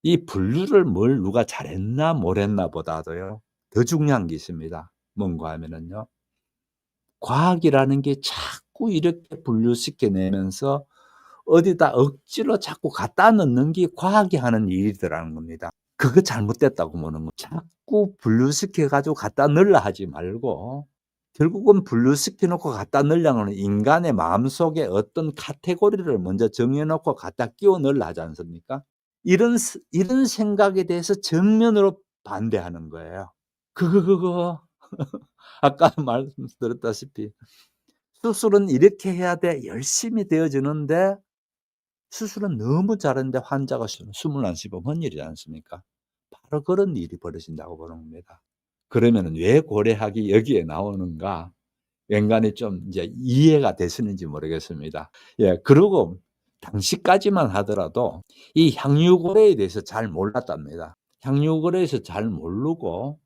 S1: 이 분류를 뭘 누가 잘했나 뭘 했나 보다도요, 더 중요한 게 있습니다. 뭔가 하면은요, 과학이라는 게 자꾸 이렇게 분류시켜 내면서 어디다 억지로 자꾸 갖다 넣는 게 과학이 하는 일이더라는 겁니다. 그거 잘못됐다고 보는 거예요. 자꾸 분류시켜 가지고 갖다 넣으려 하지 말고, 결국은 분류시켜 놓고 갖다 넣으려는 거는 인간의 마음속에 어떤 카테고리를 먼저 정해 놓고 갖다 끼워 넣으려 하지 않습니까? 이런 생각에 대해서 정면으로 반대하는 거예요. 그거 아까 말씀드렸다시피 수술은 이렇게 해야 돼. 열심히 되어지는데 수술은 너무 잘하는데 환자가 숨을 안 쉬면 헛일이지 않습니까? 바로 그런 일이 벌어진다고 보는 겁니다. 그러면은 왜 고래학이 여기에 나오는가? 연간이 좀 이제 이해가 되시는지 모르겠습니다. 예, 그리고 당시까지만 하더라도 이 향유고래에 대해서 잘 몰랐답니다. 향유고래에서 잘 모르고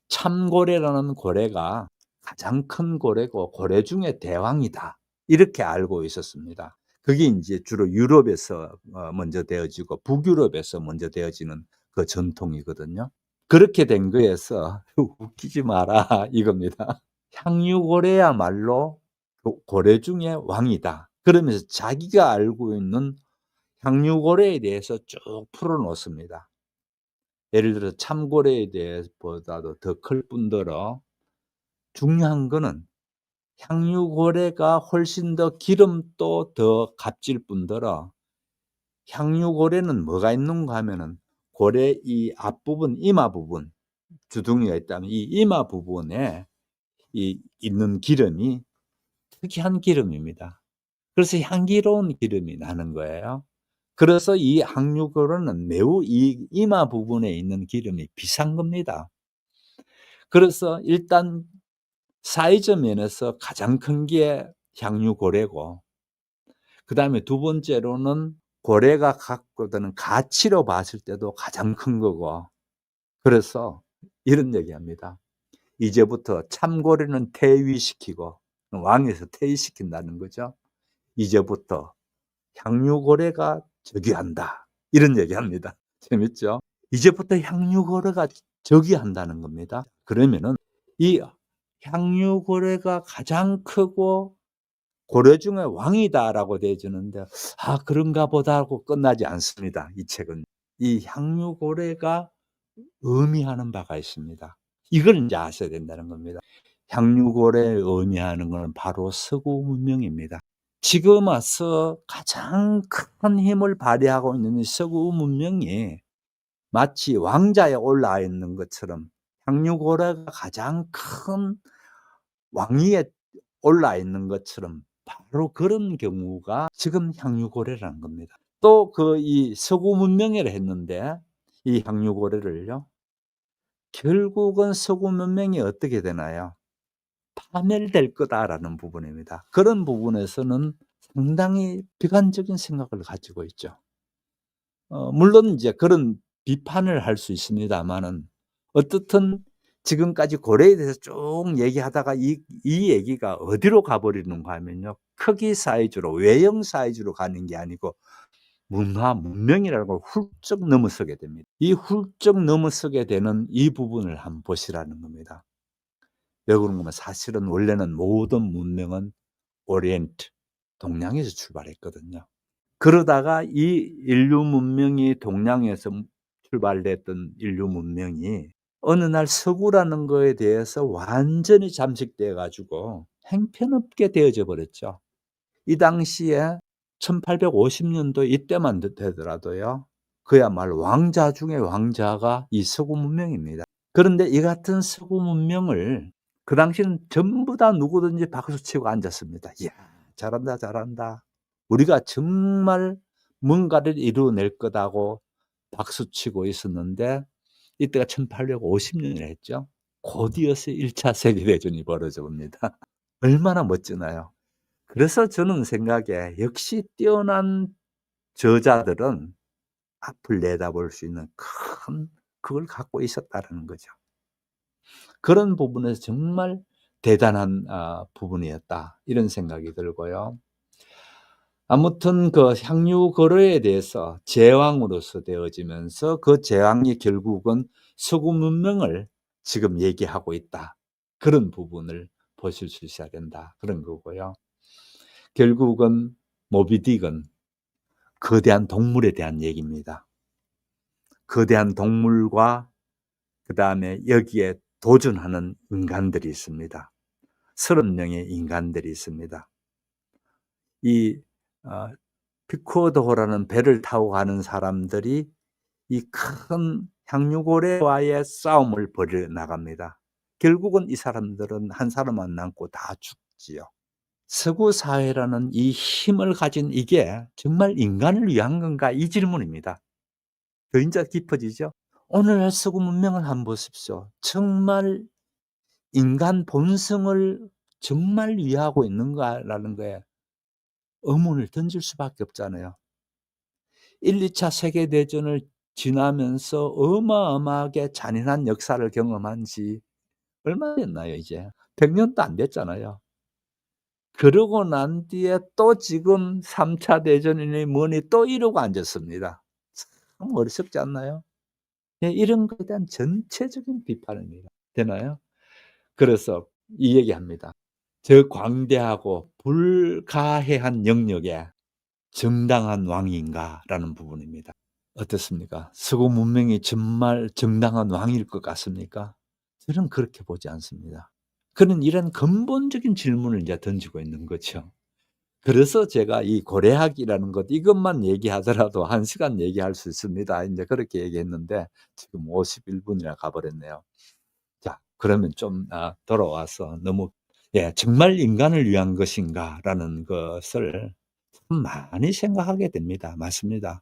S1: 참고래라는 고래가 가장 큰 고래고 고래 중에 대왕이다, 이렇게 알고 있었습니다. 그게 이제 주로 유럽에서 먼저 되어지고 북유럽에서 먼저 되어지는 그 전통이거든요. 그렇게 된 거에서 웃기지 마라 이겁니다. 향유고래야말로 고래 중에 왕이다, 그러면서 자기가 알고 있는 향유고래에 대해서 쭉 풀어놓습니다. 예를 들어서 참고래에 대해서보다도 더 클 뿐더러 중요한 거는 향유고래가 훨씬 더 기름도 더 값질 뿐더러, 향유고래는 뭐가 있는가 하면은 고래 이 앞부분, 이마 부분, 주둥이가 있다면 이 이마 부분에 있는 기름이 특이한 기름입니다. 그래서 향기로운 기름이 나는 거예요. 그래서 이 향유고래는 매우 이 이마 부분에 있는 기름이 비싼 겁니다. 그래서 일단 사이즈 면에서 가장 큰 게 향유고래고, 그다음에 두 번째로는 고래가 갖고 드는 가치로 봤을 때도 가장 큰 거고, 그래서 이런 얘기합니다. 이제부터 참고래는 퇴위시키고, 왕에서 퇴위시킨다는 거죠. 이제부터 향유고래가 즉위한다, 이런 얘기합니다. 재밌죠? 이제부터 향유고래가 즉위한다는 겁니다. 그러면은 이 향유고래가 가장 크고 고래 중에 왕이다라고 되어지는데, 아, 그런가 보다 하고 끝나지 않습니다. 이 책은. 이 향유고래가 의미하는 바가 있습니다. 이걸 이제 아셔야 된다는 겁니다. 향유고래에 의미하는 것은 바로 서구 문명입니다. 지금 와서 가장 큰 힘을 발휘하고 있는 서구 문명이 마치 왕자에 올라와 있는 것처럼 향유고래가 가장 큰 왕위에 올라 있는 것처럼 바로 그런 경우가 지금 향유고래라는 겁니다. 또 이 서구 문명이라 했는데 이 향유고래를요, 결국은 서구 문명이 어떻게 되나요? 파멸될 거다라는 부분입니다. 그런 부분에서는 상당히 비관적인 생각을 가지고 있죠. 물론 이제 그런 비판을 할 수 있습니다만은, 어떻든 지금까지 고래에 대해서 쭉 얘기하다가 이 얘기가 어디로 가버리는가 하면요, 크기 사이즈로, 외형 사이즈로 가는 게 아니고 문화, 문명이라는 걸 훌쩍 넘어서게 됩니다. 이 훌쩍 넘어서게 되는 이 부분을 한번 보시라는 겁니다. 왜 그런가 하면 사실은 원래는 모든 문명은 오리엔트, 동양에서 출발했거든요. 그러다가 이 인류 문명이 동양에서 출발됐던 인류 문명이 어느 날 서구라는 거에 대해서 완전히 잠식돼 가지고 형편없게 되어져 버렸죠. 이 당시에 1850년도 이때만 되더라도요, 그야말로 왕자 중에 왕자가 이 서구 문명입니다. 그런데 이 같은 서구 문명을 그 당시는 전부 다 누구든지 박수치고 앉았습니다. 이야, 잘한다, 잘한다. 우리가 정말 뭔가를 이루어낼 거다고 박수치고 있었는데, 이때가 1850년이라 했죠. 곧이어서 1차 세계대전이 벌어져 봅니다. 얼마나 멋지나요? 그래서 저는 생각에 역시 뛰어난 저자들은 앞을 내다볼 수 있는 큰 그걸 갖고 있었다라는 거죠. 그런 부분에서 정말 대단한 부분이었다. 이런 생각이 들고요. 아무튼 그 향유 거래에 대해서 제왕으로서 되어지면서 그 제왕이 결국은 서구 문명을 지금 얘기하고 있다. 그런 부분을 보실 수 있어야 된다. 그런 거고요. 결국은 모비딕은 거대한 동물에 대한 얘기입니다. 거대한 동물과 그다음에 여기에 도전하는 인간들이 있습니다. 30명의 인간들이 있습니다. 이 피코드호라는 배를 타고 가는 사람들이 이 큰 향유고래와의 싸움을 벌여 나갑니다. 결국은 이 사람들은 한 사람만 남고 다 죽지요. 서구 사회라는 이 힘을 가진 이게 정말 인간을 위한 건가? 이 질문입니다. 더 이제 깊어지죠. 오늘날 서구 문명을 한번 보십시오. 정말 인간 본성을 정말 위하고 있는가라는 거에 의문을 던질 수밖에 없잖아요. 1, 2차 세계대전을 지나면서 어마어마하게 잔인한 역사를 경험한 지 얼마 됐나요, 이제? 100년도 안 됐잖아요. 그러고 난 뒤에 또 지금 3차 대전이니 뭐니 또 이러고 앉았습니다. 참 어리석지 않나요? 예, 이런 것에 대한 전체적인 비판입니다. 되나요? 그래서 이 얘기합니다. 저 광대하고 불가해한 영역에 정당한 왕인가라는 부분입니다. 어떻습니까? 서구 문명이 정말 정당한 왕일 것 같습니까? 저는 그렇게 보지 않습니다. 그는 이런 근본적인 질문을 이제 던지고 있는 거죠. 그래서 제가 이 고래학이라는 것 이것만 얘기하더라도 1시간 얘기할 수 있습니다. 이제 그렇게 얘기했는데 지금 51분이나 가버렸네요. 자, 그러면 좀 돌아와서 너무 정말 인간을 위한 것인가라는 것을 참 많이 생각하게 됩니다. 맞습니다.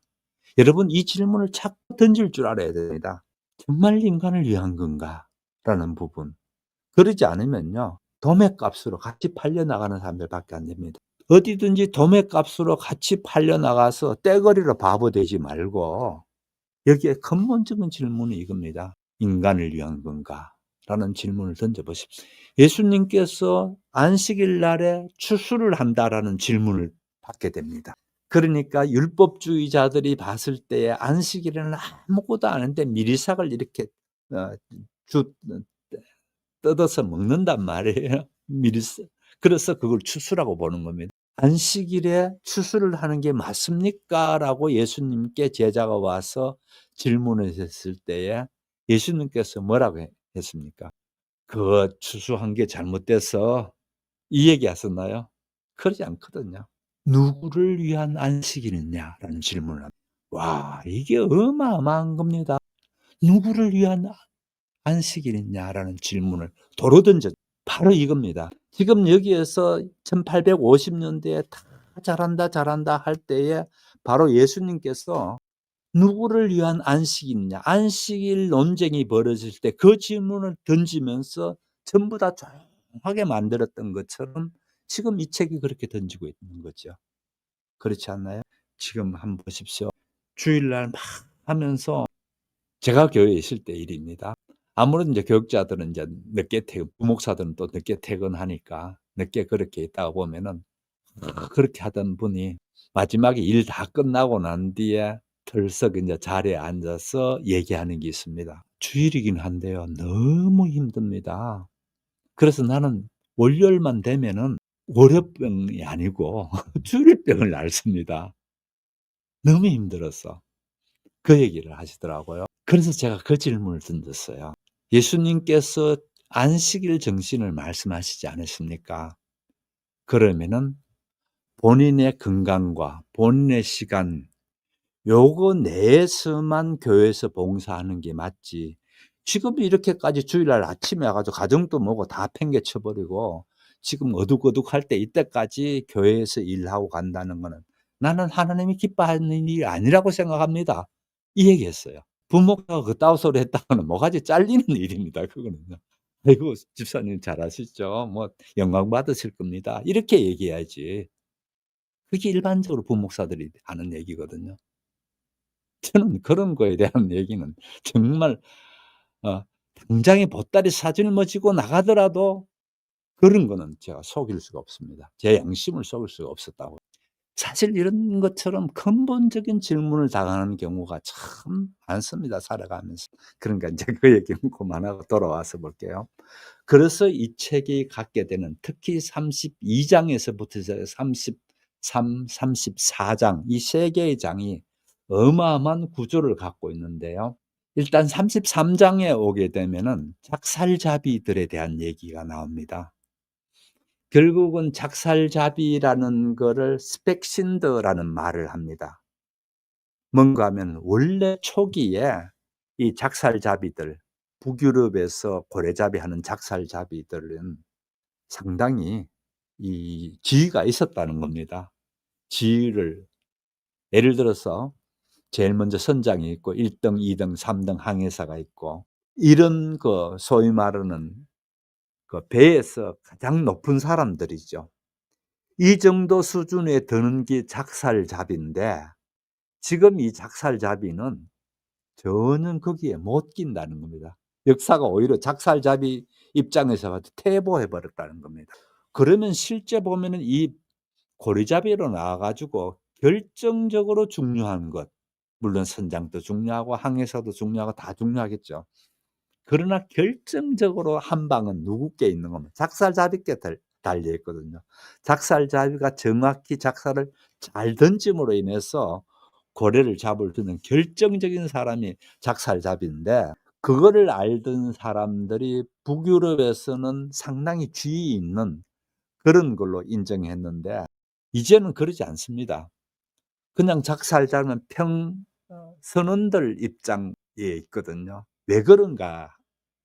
S1: 여러분 이 질문을 자꾸 던질 줄 알아야 됩니다. 정말 인간을 위한 건가라는 부분. 그러지 않으면요. 도매값으로 같이 팔려나가는 사람들밖에 안 됩니다. 어디든지 도매값으로 같이 팔려나가서 떼거리로 바보 되지 말고 여기에 근본적인 질문이 이겁니다. 인간을 위한 건가? 라는 질문을 던져보십시오. 예수님께서 안식일 날에 추수를 한다라는 질문을 받게 됩니다. 그러니까 율법주의자들이 봤을 때에 안식일에는 아무것도 안 하는데 미리삭을 이렇게 뜯어서 먹는단 말이에요. 미리삭. 그래서 그걸 추수라고 보는 겁니다. 안식일에 추수를 하는 게 맞습니까? 라고 예수님께 제자가 와서 질문을 했을 때에 예수님께서 뭐라고 했습니까? 그 추수한 게 잘못돼서 이 얘기 하셨나요? 그러지 않거든요. 누구를 위한 안식일이냐라는 질문을 합니다. 와, 이게 어마어마한 겁니다. 누구를 위한 안식일이냐라는 질문을 도로 던져 바로 이겁니다. 지금 여기에서 1850년대에 다 잘한다 할 때에 바로 예수님께서 누구를 위한 안식일이냐, 안식일 논쟁이 벌어질 때 그 질문을 던지면서 전부 다 조용하게 만들었던 것처럼 지금 이 책이 그렇게 던지고 있는 거죠. 그렇지 않나요? 지금 한번 보십시오. 주일날 막 하면서 제가 교회에 있을 때 일입니다. 아무래도 이제 교육자들은 이제 늦게 부목사들은 또 늦게 퇴근하니까 늦게 그렇게 있다가 보면은 그렇게 하던 분이 마지막에 일 다 끝나고 난 뒤에 털썩 이제 자리에 앉아서 얘기하는 게 있습니다. 주일이긴 한데요. 너무 힘듭니다. 그래서 나는 월요일만 되면은 월요병이 아니고 주일병을 앓습니다. 너무 힘들어서. 그 얘기를 하시더라고요. 그래서 제가 그 질문을 던졌어요. 예수님께서 안식일 정신을 말씀하시지 않으십니까? 그러면은 본인의 건강과 본인의 시간 요거 내에서만 교회에서 봉사하는 게 맞지. 지금 이렇게까지 주일날 아침에 와가지고 가정도 뭐고 다 팽개쳐 버리고 지금 어둑어둑할 때 이때까지 교회에서 일하고 간다는 거는 나는 하나님이 기뻐하는 일이 아니라고 생각합니다. 이 얘기했어요. 부모가 그따위 소리 했다가는 뭐가지 잘리는 일입니다. 그거는요. 아이고 집사님 잘하시죠. 뭐 영광 받으실 겁니다. 이렇게 얘기해야지. 그게 일반적으로 부목사들이 하는 얘기거든요. 저는 그런 거에 대한 얘기는 정말 당장에 보따리 싸짊어지고 나가더라도 그런 거는 제가 속일 수가 없습니다. 제 양심을 속일 수가 없었다고. 사실 이런 것처럼 근본적인 질문을 당하는 경우가 참 많습니다, 살아가면서. 그러니까 인제 그 얘기는 그만하고 돌아와서 볼게요. 그래서 이 책이 갖게 되는 특히 32 장에서부터 이제 33, 34장 이 세 개의 장이 어마어마한 구조를 갖고 있는데요. 일단 33 장에 오게 되면은 작살잡이들에 대한 얘기가 나옵니다. 결국은 작살잡이라는 거를 스펙신드라는 말을 합니다. 뭔가 하면 원래 초기에 이 작살잡이들, 북유럽에서 고래잡이하는 작살잡이들은 상당히 이 지위가 있었다는 겁니다. 지위를 예를 들어서 제일 먼저 선장이 있고 1 등, 2 등, 3등 항해사가 있고 이런 그 소위 말하는 그 배에서 가장 높은 사람들이죠. 이 정도 수준에 드는 게 작살잡이인데 지금 이 작살잡이는 전혀 거기에 못 낀다는 겁니다. 역사가 오히려 작살잡이 입장에서 봐도 퇴보해 버렸다는 겁니다. 그러면 실제 보면은 이 고리잡이로 나와 가지고 결정적으로 중요한 것, 물론 선장도 중요하고 항해사도 중요하고 다 중요하겠죠. 그러나 결정적으로 한 방은 누구께 있는 겁니까? 작살잡이께 달려 있거든요. 작살잡이가 정확히 작살을 잘 던짐으로 인해서 고래를 잡을 수 있는 결정적인 사람이 작살잡이인데 그거를 알던 사람들이 북유럽에서는 상당히 지위 있는 그런 걸로 인정했는데 이제는 그러지 않습니다. 그냥 작살잡이는 선원들 입장에 있거든요. 왜 그런가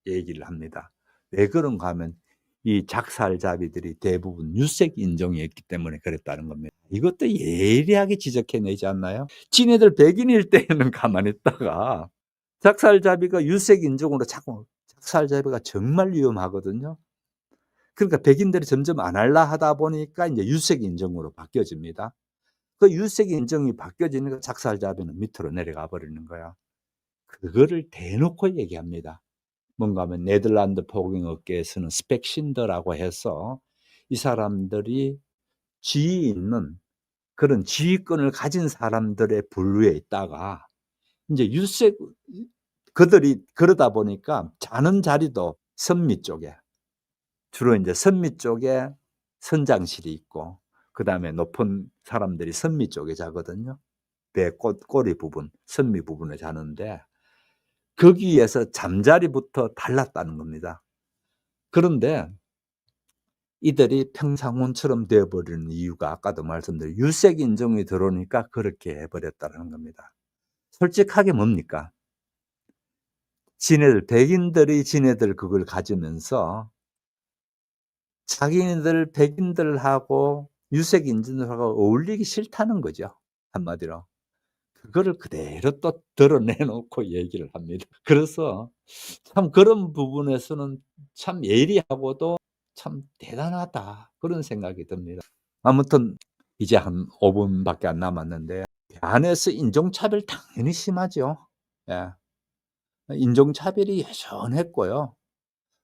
S1: 얘기를 합니다. 왜 그런가 하면 이 작살잡이들이 대부분 유색 인종이었기 때문에 그랬다는 겁니다. 이것도 예리하게 지적해내지 않나요? 지네들 백인일 때는 가만히 있다가 작살잡이가 유색 인종으로 자꾸 작살잡이가 정말 위험하거든요. 그러니까 백인들이 점점 안 할라 하다 보니까 이제 유색 인종으로 바뀌어집니다. 그 유색 인종이 바뀌어지니까 작살잡이는 밑으로 내려가 버리는 거야. 그거를 대놓고 얘기합니다. 뭔가 하면 네덜란드 포경업계에서는 스펙신더라고 해서 이 사람들이 지위 있는 그런 지휘권을 가진 사람들의 분류에 있다가 인제 유색 그들이 그러다 보니까 자는 자리도 선미 쪽에 주로 인제 선미 쪽에 선장실이 있고 그다음에 높은 사람들이 선미 쪽에 자거든요. 배 꼬리 부분, 선미 부분에 자는데 거기에서 잠자리부터 달랐다는 겁니다. 그런데 이들이 평상원처럼 되어 버리는 이유가 아까도 말씀드린 유색 인종이 들어오니까 그렇게 해 버렸다는 겁니다. 솔직하게 뭡니까? 지네들 백인들이 지네들 그걸 가지면서 자기네들 백인들하고 유색 인종들하고 어울리기 싫다는 거죠, 한마디로. 그거를 그대로 또 드러내 놓고 얘기를 합니다. 그래서 참 그런 부분에서는 참 예리하고도 참 대단하다 그런 생각이 듭니다. 아무튼 이제 한 5 분밖에 안 남았는데 배 안에서 인종차별 당연히 심하죠. 예. 인종차별이 여전했고요.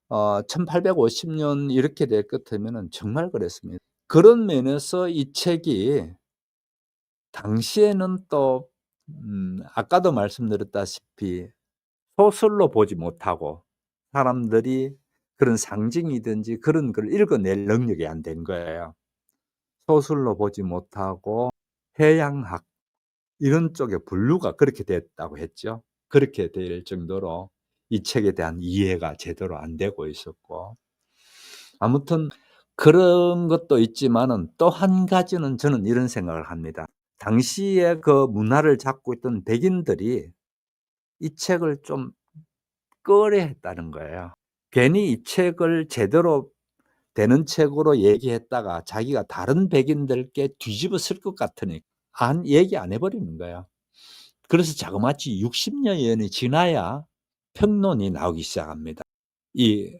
S1: 1850년 이렇게 될 것이면은 정말 그랬습니다. 그런 면에서 이 책이 당시에는 또 아까도 말씀드렸다시피 소설로 보지 못하고 사람들이 그런 상징이든지 그런 걸 읽어낼 능력이 안 된 거예요. 소설로 보지 못하고 해양학 이런 쪽에 분류가 그렇게 됐다고 했죠. 그렇게 될 정도로 이 책에 대한 이해가 제대로 안 되고 있었고 아무튼 그런 것도 있지만은 또 한 가지는 저는 이런 생각을 합니다. 당시에 그 문화를 잡고 있던 백인들이 이 책을 좀 꺼려했다는 거예요. 괜히 이 책을 제대로 되는 책으로 얘기했다가 자기가 다른 백인들께 뒤집어 쓸 것 같으니 얘기 안 해 버리는 거예요. 그래서 자그마치 60여 년이 지나야 평론이 나오기 시작합니다. 이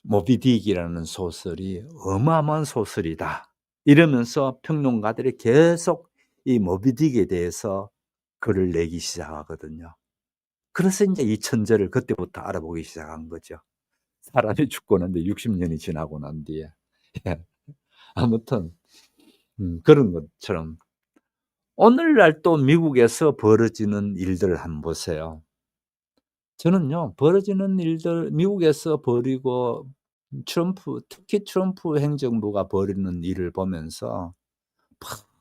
S1: 모비 딕이라는 소설이 어마어마한 소설이다. 이러면서 평론가들이 계속 이 모비 딕에 대해서 글을 내기 시작하거든요. 그래서 인제 이 천재를 그때부터 알아보기 시작한 거죠. 사람이 죽고 난 뒤에 60 년이 지나고 난 뒤에. 예. 아무튼 그런 것처럼 오늘날 또 미국에서 벌어지는 일들을 한번 보세요. 저는요, 벌어지는 일들 미국에서 벌이고 특히 트럼프 행정부가 벌이는 일을 보면서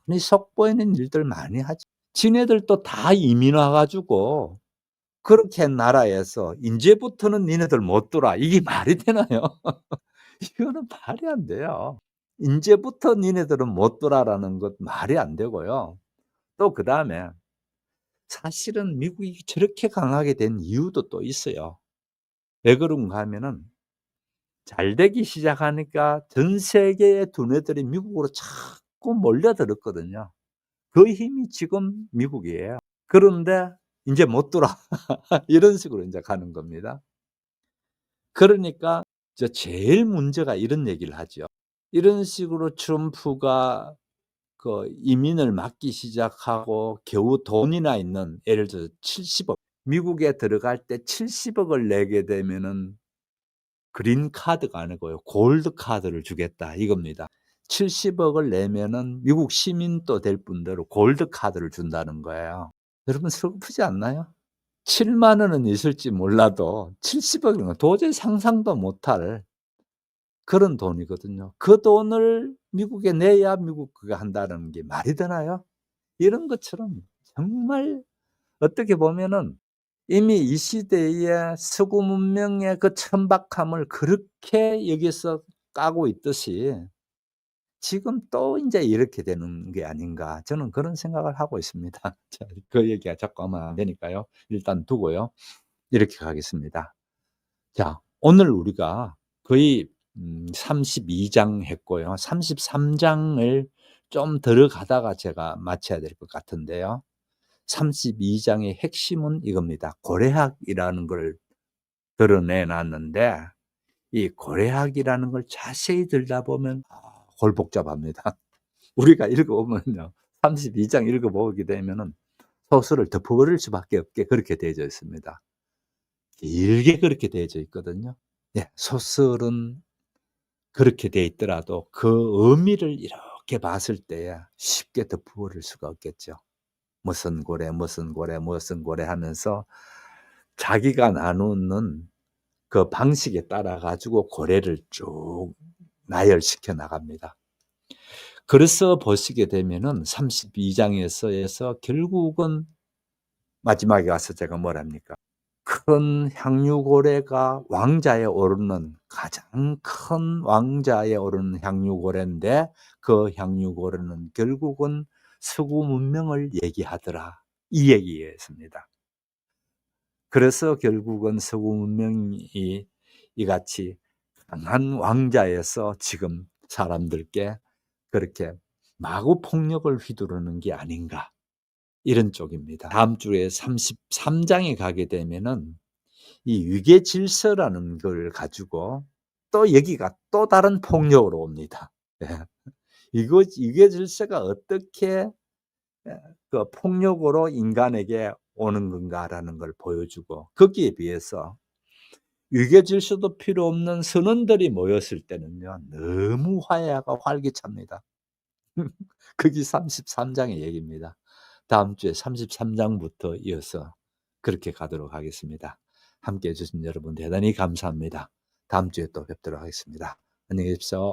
S1: 뻔히 속보이는 일들 많이 하죠. 지네들도 다 이민 와 가지고 그렇게 나라에서 "인제부터는 니네들 못 돌아." 이게 말이 되나요? 이거는 말이 안 돼요. "인제부터 니네들은 못 돌아."라는 것 말이 안 되고요. 또 그다음에 사실은 미국이 저렇게 강하게 된 이유도 또 있어요. 왜 그런가 하면은 잘 되기 시작하니까 전 세계의 두뇌들이 미국으로 자꾸 몰려들었거든요. 그 힘이 지금 미국이에요. 그런데 인제 못 돌아. 이런 식으로 인제 가는 겁니다. 그러니까 제일 문제가 이런 얘기를 하죠. 이런 식으로 트럼프가 그 이민을 막기 시작하고 겨우 돈이나 있는, 예를 들어서 70억, 미국에 들어갈 때 70억을 내게 되면은 그린 카드가 아니고요, 골드 카드를 주겠다 이겁니다. 70억을 내면은 미국 시민도 될 뿐더러 골드 카드를 준다는 거예요. 여러분 슬프지 않나요? 7만 원은 있을지 몰라도 70억이면 도저히 상상도 못할 그런 돈이거든요. 그 돈을 미국에 내야 미국 그거 한다는 게 말이 되나요? 이런 것처럼 정말 어떻게 보면은 이미 이 시대의 서구 문명의 그 천박함을 그렇게 여기서 까고 있듯이 지금 또 인제 이렇게 되는 게 아닌가, 저는 그런 생각을 하고 있습니다. 자, 그 얘기가 자꾸 하면 안 되니까요. 일단 두고요. 이렇게 가겠습니다. 자, 오늘 우리가 거의 32장 했고요. 33 장을 좀 들어가다가 제가 마쳐야 될 것 같은데요. 32 장의 핵심은 이겁니다. 고래학이라는 걸 드러내 놨는데 이 고래학이라는 걸 자세히 들여다보면 골 복잡합니다. 우리가 읽어보면요, 32장 읽어보게 되면은 소설을 덮어버릴 수밖에 없게 그렇게 되어져 있습니다. 길게 그렇게 되어져 있거든요. 예, 소설은 그렇게 돼 있더라도 그 의미를 이렇게 봤을 때에 쉽게 덮어버릴 수가 없겠죠. 무슨 고래, 무슨 고래, 무슨 고래 하면서 자기가 나누는 그 방식에 따라 가지고 고래를 쭉 나열시켜 나갑니다. 그래서 보시게 되면은 32 장에서 결국은 마지막에 가서 제가 뭐랍니까? 큰 향유고래가 왕자에 오르는, 가장 큰 왕자에 오르는 향유고래인데 그 향유고래는 결국은 서구 문명을 얘기하더라. 이 얘기였습니다. 그래서 결국은 서구 문명이 이같이 강한 왕자에서 지금 사람들께 그렇게 마구 폭력을 휘두르는 게 아닌가, 이런 쪽입니다. 다음 주에 33 장에 가게 되면은 이 위계 질서라는 걸 가지고 또 여기가 또 다른 폭력으로 옵니다. 예. 이거 위계 질서가 어떻게 그 폭력으로 인간에게 오는 건가라는 걸 보여주고, 거기에 비해서 위계 질서도 필요 없는 선원들이 모였을 때는요, 너무 화해가 활기찹니다. 그게 33 장의 얘기입니다. 다음 주에 33 장부터 이어서 그렇게 가도록 하겠습니다. 함께해 주신 여러분 대단히 감사합니다. 다음 주에 또 뵙도록 하겠습니다. 안녕히 계십시오.